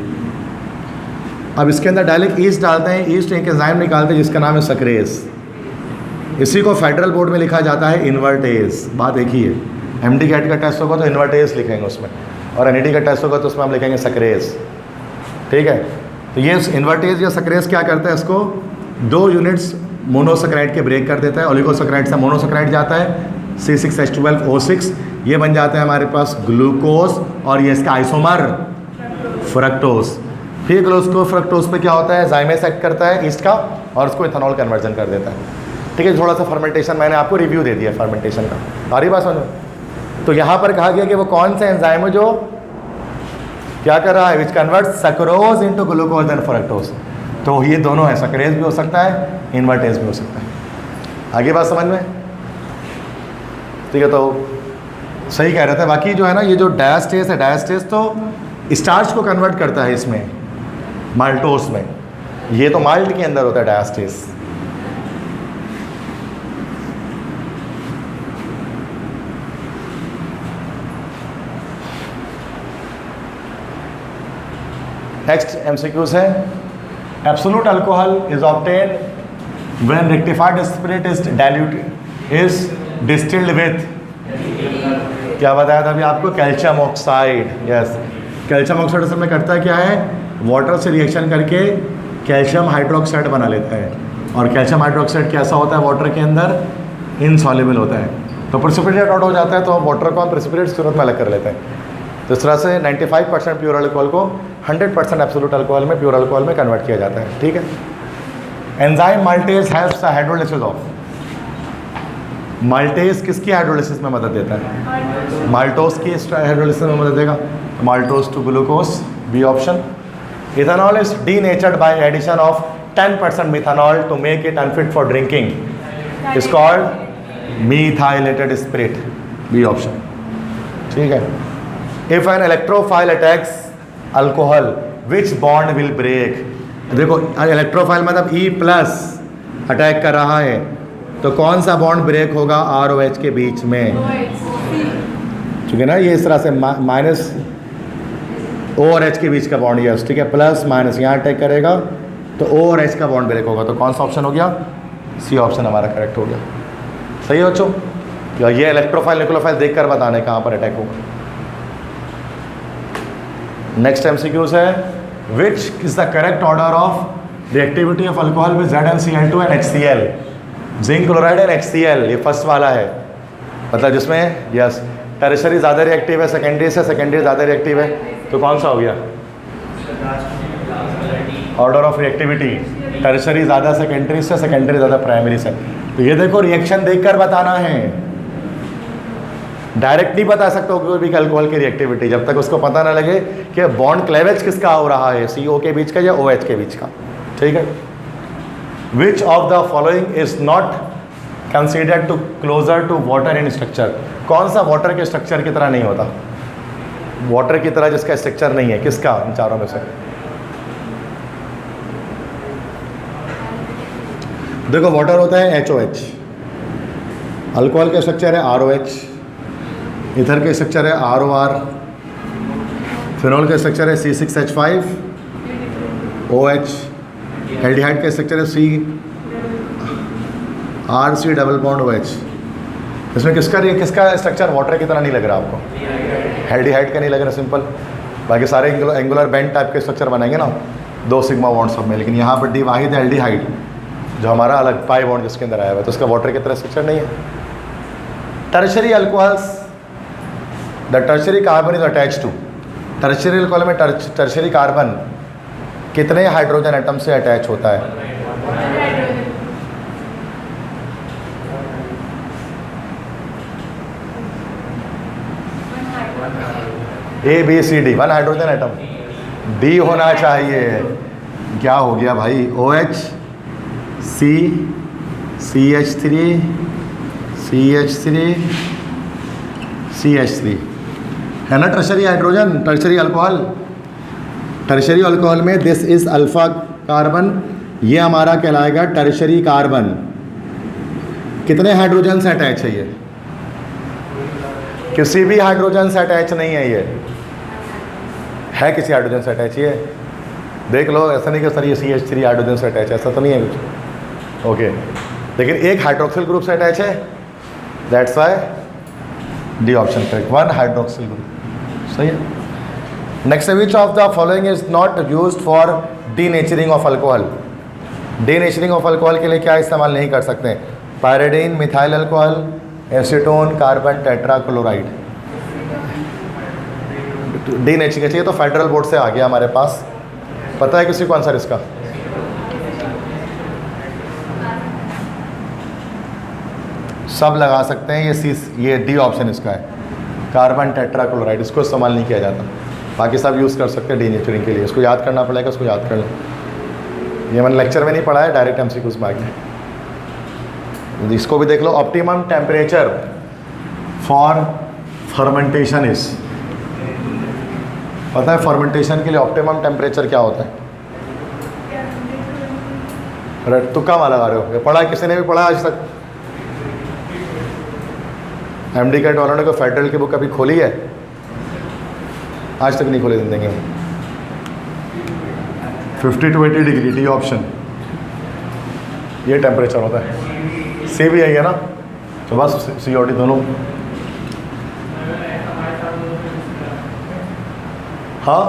अब इसके अंदर डायरेक्ट ईस्ट डालते हैं, ईस्ट एक एंजाइम निकालते हैं जिसका नाम है सक्रेज। इसी को फेडरल बोर्ड में लिखा जाता है इन्वर्टेज। बात एक ही है, MD कैट का टेस्ट होगा तो इन्वर्टेज लिखेंगे उसमें, और NED का टेस्ट होगा तो उसमें हम लिखेंगे सक्रेज। ठीक है। तो ये इन्वर्टेज या सक्रेज क्या करता है, इसको 2 यूनिट्स मोनोसेकेराइड के ब्रेक कर देता है। ओलिगोसेकेराइड से मोनोसेकेराइड जाता है C6H12O6, ये बन जाता है हमारे पास ग्लूकोज, और ये इसका आइसोमर फ्रक्टोज। फिर ग्लूकोज फ्रक्टोज पे क्या होता है, जाइमेस एक्ट करता है ईस्ट का और उसको इथेनॉल कन्वर्जन कर देता है। ठीक है। थोड़ा सा फर्मेंटेशन मैंने आपको रिव्यू दे दिया फर्मेंटेशन का, सारी बात समझो। तो यहाँ पर कहा गया कि वो कौन सा एंजाइम है जो क्या कर रहा है, which convert sucrose into glucose and fructose. तो ये दोनों है, सक्रेज भी हो सकता है, इन्वर्टेज भी हो सकता है। आगे बात समझ में? ठीक है। तो सही कह रहे थे। बाकी जो है ना, ये जो डायस्टेज है, डायस्टेज तो स्टार्च को कन्वर्ट करता है इसमें माल्टोस में, ये तो माल्ट के अंदर होता है डायस्टेज। नेक्स्ट MCQs है, absolute alcohol is obtained when rectified spirit is diluted is distilled with, क्या बताया था अभी आपको, calcium oxide. Yes, calcium oxide असल में करता है क्या है, वाटर से रिएक्शन करके कैल्शियम हाइड्रोक्साइड बना लेता है, और कैल्शियम हाइड्रोक्साइड कैसा होता है वाटर के अंदर, इनसॉल्युबल होता है, तो प्रेसिपिटेट आउट हो जाता है, तो वाटर को हम प्रेसिपिटेट सूरत में अलग कर लेते हैं। तो इस तरह से 95% प्योर अल्कोहल को 100% एब्सोल्यूट अल्कोहल में, प्योर अल्कोहल में कन्वर्ट किया जाता है। ठीक है। Enzyme maltase helps the hydrolysis of, maltase किसकी हाइड्रोलिसिस में मदद देता है, माल्टोस की हाइड्रोलिसिस में मदद देगा, maltose to glucose, B option. Ethanol is denatured by addition of 10% methanol to make it unfit for drinking, is called methylated spirit, B option. ठीक है। If an electrophile attacks alcohol which bond will break, देखो electrophile मतलब E+ attack कर रहा है, तो कौन सा बॉन्ड ब्रेक होगा ROH के बीच में, ठीक है ना, ये इस तरह से माइनस O और H के बीच का बॉन्ड, यस ठीक है, प्लस माइनस यहाँ अटैक करेगा तो O और H का बॉन्ड ब्रेक होगा, तो कौन सा ऑप्शन हो गया, C ऑप्शन हमारा करेक्ट हो गया। सही हो बच्चों, या ये इलेक्ट्रोफाइल निक्लोफाइल देख कर बताने कहाँ पर अटैक होगा। नेक्स्ट MCQs है, which is the correct order of reactivity of alcohol with ZnCl2 and HCl, zinc chloride and HCl, ये फर्स्ट वाला है, मतलब जिसमें यस टर्शरी ज़्यादा रिएक्टिव है सेकेंडरी से, सेकेंडरी ज़्यादा रिएक्टिव है, तो कौन सा हो गया ऑर्डर ऑफ रिएक्टिविटी, टर्शरी ज़्यादा सेकेंडरी से, सेकेंडरी ज़्यादा प्राइमरी से। तो ये देखो रिएक्शन देखकर बताना है, डायरेक्ट नहीं बता सकते हो कोई भी अल्कोहल की रिएक्टिविटी जब तक उसको पता ना लगे कि बॉन्ड क्लेवेज किसका हो रहा है, CO के बीच का या OH के बीच का। ठीक है। Which of the following is not considered to closer to water in structure, कौन सा वाटर के स्ट्रक्चर की तरह नहीं होता, वाटर की तरह जिसका स्ट्रक्चर नहीं है, किसका इन चारों में से, देखो वाटर होता है HOH, अल्कोहल का स्ट्रक्चर है ROH, इथर के स्ट्रक्चर है ROR, फिनॉल का स्ट्रक्चर है C6H5OH, एल्डिहाइड का स्ट्रक्चर है CRC डबल बॉन्ड OH। इसमें किसका स्ट्रक्चर वाटर की तरह नहीं लग रहा आपको, एल्डिहाइड का नहीं लग रहा सिंपल, बाकी सारे एंगुलर बेंड टाइप के स्ट्रक्चर बनाएंगे ना, 2 सिग्मा बॉन्ड सब में, लेकिन यहाँ पर डी वाहिद है एल्डिहाइड जो हमारा अलग पाई बॉन्ड जिसके अंदर आया हुआ है, तो उसका वाटर की तरह स्ट्रक्चर नहीं है। Tertiary alcohols, the tertiary carbon is attach to, tertiary alcohol में टर्शरी कार्बन कितने हाइड्रोजन एटम से अटैच होता है, A B C D, 1 hydrogen atom, D होना चाहिए। क्या हो गया भाई, OH C CH3 CH3 CH3 है ना tertiary hydrogen, tertiary alcohol. Tertiary alcohol में दिस इज अल्फा कार्बन, ये हमारा कहलाएगा टर्शरी कार्बन। कितने हाइड्रोजन से अटैच है ये? किसी भी हाइड्रोजन से अटैच नहीं है ये, है किसी हाइड्रोजन से अटैच ये? देख लो, ऐसा नहीं कि सर ये CH3 हाइड्रोजन से अटैच है, ऐसा तो नहीं है कुछ। ओके, लेकिन एक हाइड्रोक्सिल ग्रुप से अटैच है, that's why D option correct, 1 hydroxyl group. सही है। Next, which of the following is not used for denaturing of alcohol? Denaturing of alcohol के लिए क्या इस्तेमाल नहीं कर सकते? Pyridine, methyl alcohol, acetone, carbon tetrachloride. Denaturing चाहिए तो फेडरल बोर्ड से आ गया हमारे पास, पता है किसी को आंसर इसका? सब लगा सकते हैं, ये डी ऑप्शन इसका है, कार्बन टेट्राक्लोराइड। इसको इस्तेमाल नहीं किया जाता, बाकी सब यूज़ कर सकते हैं डीनेचरिंग के लिए। इसको याद करना पड़ेगा, इसको याद कर लें। ये मैंने लेक्चर में नहीं पढ़ा है, डायरेक्ट MCQs में आ गया। इसको भी देख लो। Optimum temperature for fermentation is, पता है फर्मेंटेशन के लिए ऑप्टिमम टेम्परेचर क्या होता है? अरे तुक्का मार लगा रहे हो, ये पढ़ा है किसी ने भी पढ़ा आज तक? MD कैट वालों ने को फेडरल की बुक कभी खोली है? आज तक नहीं खोली जिंदगी में। 50 to 80 डिग्री, डी ऑप्शन, ये टेम्परेचर होता है। सी भी है ना, तो बस COD दोनों। हाँ,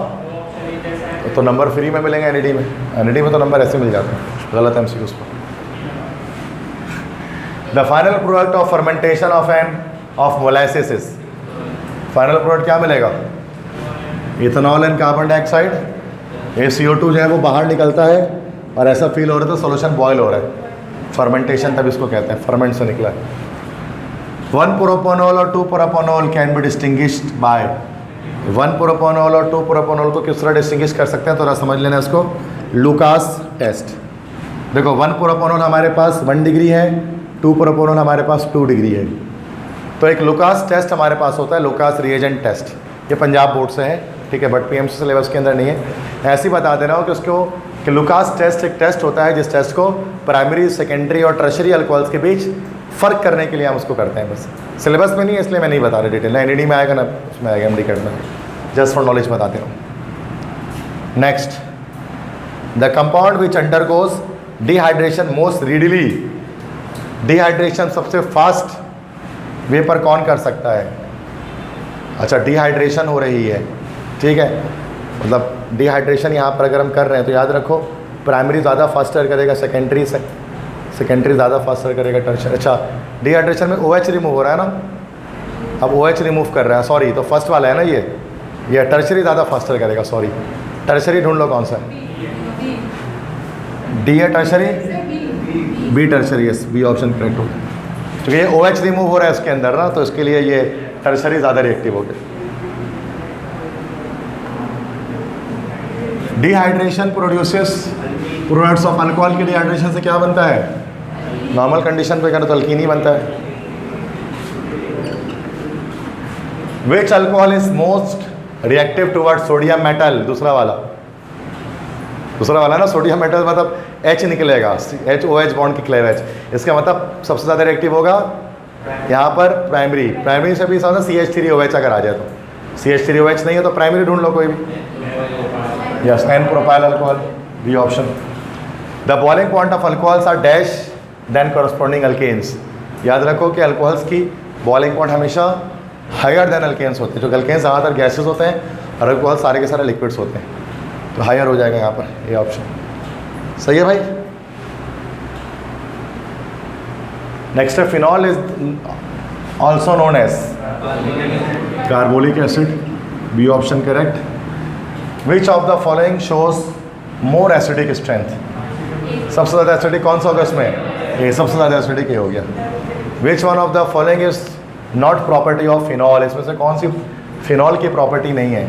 तो नंबर फ्री में मिलेंगे NED में। NED में तो नंबर ऐसे मिल जाते हैं, गलत है MCQs पर। The final product of fermentation of molasses is, final product क्या मिलेगा? Ethanol and carbon dioxide, CO2 जो है वो बाहर निकलता है और ऐसा फील हो रहा था सोल्यूशन बॉयल हो रहा है। फर्मेंटेशन तब इसको कहते हैं, फर्मेंट से निकला है। 1 प्रोपोनॉल और 2 प्रोपोनॉल कैन बी डिस्टिंग्विश्ड बाय, 1 प्रोपोनॉल और 2 प्रोपोनॉल को किस तरह डिस्टिंग्विश कर सकते हैं, थोड़ा समझ लेना इसको। Lucas test. देखो 1 प्रोपोनॉल हमारे पास 1 डिग्री है, 2 प्रोपोनॉल हमारे पास 2 डिग्री है, तो एक लुकास टेस्ट हमारे पास होता है, लुकास रिएजेंट टेस्ट। ये पंजाब बोर्ड से है, ठीक है, बट PMC सिलेबस के अंदर नहीं है। ऐसे ही बता दे रहा हूँ कि उसको कि लुकास टेस्ट एक टेस्ट होता है जिस टेस्ट को प्राइमरी, सेकेंडरी और टर्शरी अल्कोहल्स के बीच फ़र्क करने के लिए हम उसको करते हैं। बस सिलेबस में नहीं है इसलिए मैं नहीं बता रहा डिटेल, ना NED में आएगा ना उसमें आएगा, MD कैट में, जस्ट फॉर नॉलेज बताते रहो। Next, the compound which undergoes dehydration most readily, dehydration सबसे फास्ट वेपर कौन कर सकता है? अच्छा, डिहाइड्रेशन हो रही है, ठीक है, मतलब डिहाइड्रेशन यहाँ पर अगर हम कर रहे हैं तो याद रखो प्राइमरी ज़्यादा फास्टर करेगा, सेकेंडरी ज़्यादा फास्टर करेगा, टर्शरी। अच्छा, डिहाइड्रेशन में OH रिमूव हो रहा है ना, अब OH रिमूव कर रहा है, सॉरी, तो फर्स्ट वाला है ना ये टर्शरी ज़्यादा फास्टर करेगा, सॉरी। टर्शरी ढूंढ लो कौन सा है? डी है tertiary, B tertiary, yes, B option correct होगा, क्योंकि ये OH रिमूव हो रहा है इसके अंदर ना, तो इसके लिए ये टर्शरी ज़्यादा रिएक्टिव हो गया। Dehydration produces products of alcohol की डिहाइड्रेशन से क्या बनता है? नॉर्मल कंडीशन पे करें तो अल्कीन ही बनता है। Which alcohol is most reactive towards sodium metal? दूसरा वाला ना, सोडियम मेटल मतलब H निकलेगा, HOH बॉन्ड की क्लेयर H, इसका मतलब सबसे ज़्यादा रिएक्टिव होगा यहाँ पर प्राइमरी से भी समझना CH3OH अगर आ जाए तो, CH3OH नहीं है तो प्राइमरी ढूंढ लो कोई भी, yes, N propyl alcohol, B option. The boiling point of alcohols are dash than corresponding alkanes. याद रखो कि अल्कोहल्स की बॉइलिंग पॉइंट हमेशा हायर देन अल्केन्स होते हैं, जो अल्केन्स ज़्यादातर गैसेस होते हैं और अल्कोहल सारे के सारे लिक्विड्स होते हैं, तो हायर हो जाएगा यहाँ पर, ये ऑप्शन सही है भाई। नेक्स्ट है phenol is also known as carbolic acid, B option correct. Which of the following shows more acidic strength? सबसे ज़्यादा एसिडिक कौन सा होगा इसमें? ये सबसे ज़्यादा एसिडिक ये हो गया। Which one of the following is not property of phenol? इसमें से कौन सी फिनॉल की प्रॉपर्टी नहीं है।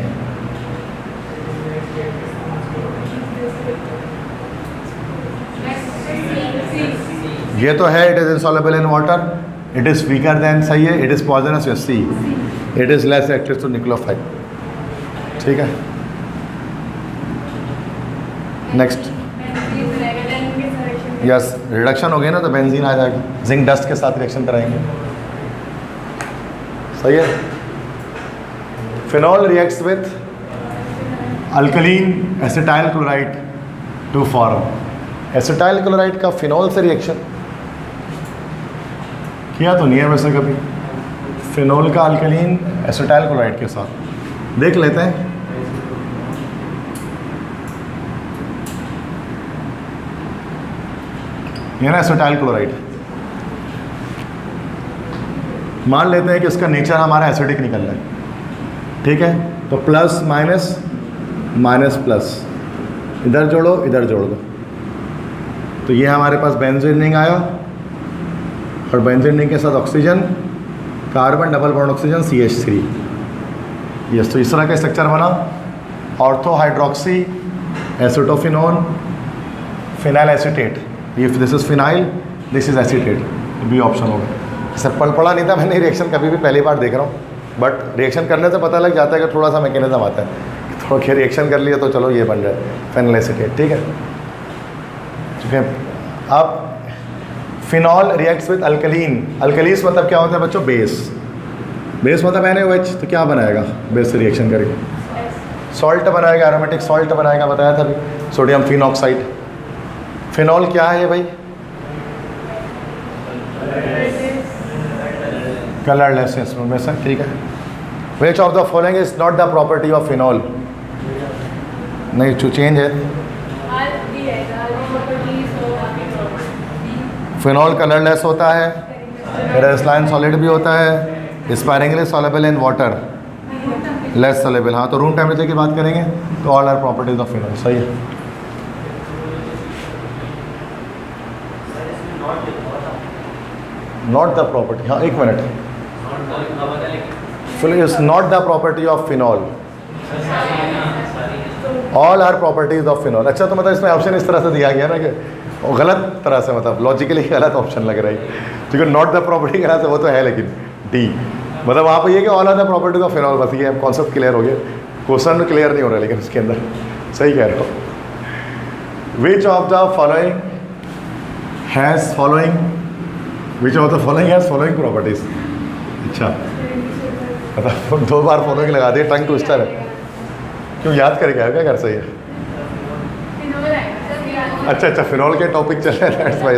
ये तो है, it is insoluble in water, it is weaker than, सही है, it is poisonous yes C, it is less active to nucleophile. ठीक है, नेक्स्ट। यस, रिडक्शन हो गया ना तो बेंजीन आ जाएगा, जिंक डस्ट के साथ रिएक्शन कराएंगे। सही है। Phenol reacts with alkaline acetyl chloride to form. Acetyl chloride का फिनॉल से रिएक्शन किया तो नहीं है वैसे कभी। फिनॉल का अल्कलीन एसिटाइल क्लोराइड के साथ देख लेते हैं। ये ना एसिटाइल क्लोराइड, मान लेते हैं कि उसका नेचर हमारा एसिडिक निकल रहा है। ठीक है, तो प्लस माइनस माइनस प्लस, इधर जोड़ो इधर जोड़ दो, तो ये हमारे पास बेंजीन रिंग आया और बेंजीन रिंग के साथ oxygen, carbon double bond oxygen CH3। Yes, तो इस तरह का स्ट्रक्चर बना। Ortho hydroxy acetophenone phenyl acetate, ये this is phenyl, this is acetate, B option होगा। सर पढ़ा नहीं था मैंने, रिएक्शन कभी भी पहली बार देख रहा हूँ, बट रिएक्शन करने से पता लग जाता है कि थोड़ा सा मैकेनिज्म आता है, थोड़ा क्या रिएक्शन कर लिया तो चलो ये बन रहा है फिनाइल एसीटेट। ठीक है, ठीक है। अब phenol reacts with alkaline, alkalis मतलब क्या होता है बच्चों, बेस, बेस मतलब NaOH, तो क्या बनाएगा बेस से रिएक्शन करके, सॉल्ट बनाएगा, एरोमेटिक सॉल्ट बनाएगा, बताया था अभी, सोडियम फिनॉक्साइड। फिनॉल क्या है भाई, कलरलेस में से। ठीक है, which of the following is not the property of phenol, नहीं चेंज है। फिनॉल कलरलेस होता है, क्रिस्टलाइन सॉलिड भी होता है, sparingly soluble in water, less soluble. हाँ, तो रूम टेम्परेचर की बात करेंगे तो all are properties of phenol. सही है। नॉट द प्रॉपर्टी, हाँ एक minute, is not the property of phenol, all are properties of phenol. अच्छा, तो मतलब इसमें ऑप्शन इस तरह से दिया गया ना कि वो गलत तरह से, मतलब लॉजिकली गलत ऑप्शन लग रहा है, क्योंकि नॉट द प्रॉपर्टी गलत है वो तो है, लेकिन डी मतलब वहाँ पे ये कि all are the properties of phenol, बस ये कॉन्सेप्ट क्लियर हो गया, क्वेश्चन क्लियर नहीं हो रहा लेकिन इसके अंदर। सही कह रहे हो। विच of the following has following, which of the following has following properties. अच्छा, मतलब 2 बार फॉलोइंग लगा दिए, टंग ट्विस्टर है, क्यों याद करके आया क्या घर से ये? अच्छा, फिनॉल के टॉपिक चल रहे हैं, दैट्स व्हाई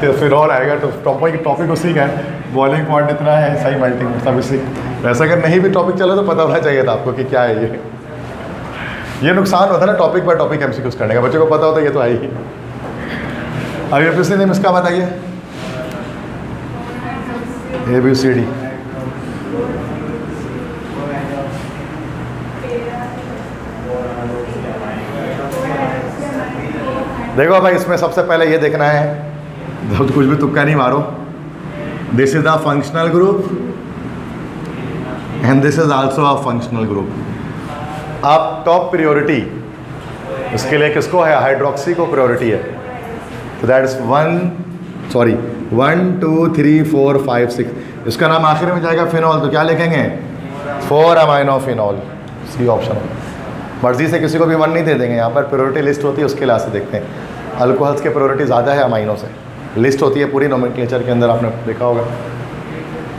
ये फिनॉल आएगा तो टॉपिक उसी का है, बॉइलिंग पॉइंट इतना है, सही मेल्टिंग सब इसी। वैसे अगर नहीं भी टॉपिक चला तो पता होना चाहिए था आपको कि क्या है ये नुकसान होता है ना टॉपिक बाय टॉपिक MCQs करने का, बच्चों को पता होता है ये तो आएगी। अभी पिछले नेम इसका बताइए, ABCD। देखो भाई, इसमें सबसे पहले ये देखना है, तो कुछ भी तुक्का नहीं मारो, this is the functional group and this is also a functional group. अब टॉप प्रायोरिटी इसके लिए किसको है, हाइड्रोक्सी को प्रायोरिटी है, तो दैट इज 1 2 3 4 5 6, इसका नाम आखिर में जाएगा फिनॉल, तो क्या लिखेंगे 4 अमाइनो फिनॉल, सी ऑप्शन। मर्जी से किसी को भी 1 नहीं दे देंगे, यहाँ पर प्रायोरिटी लिस्ट होती है उसके लिहाज से देखते हैं। अल्कोहल्स की प्रायोरिटी ज़्यादा है अमाइनो से, लिस्ट होती है पूरी नोमेनक्लेचर के अंदर, आपने देखा होगा।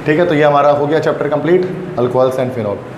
ठीक है, तो ये हमारा हो गया chapter complete, alcohols and phenol.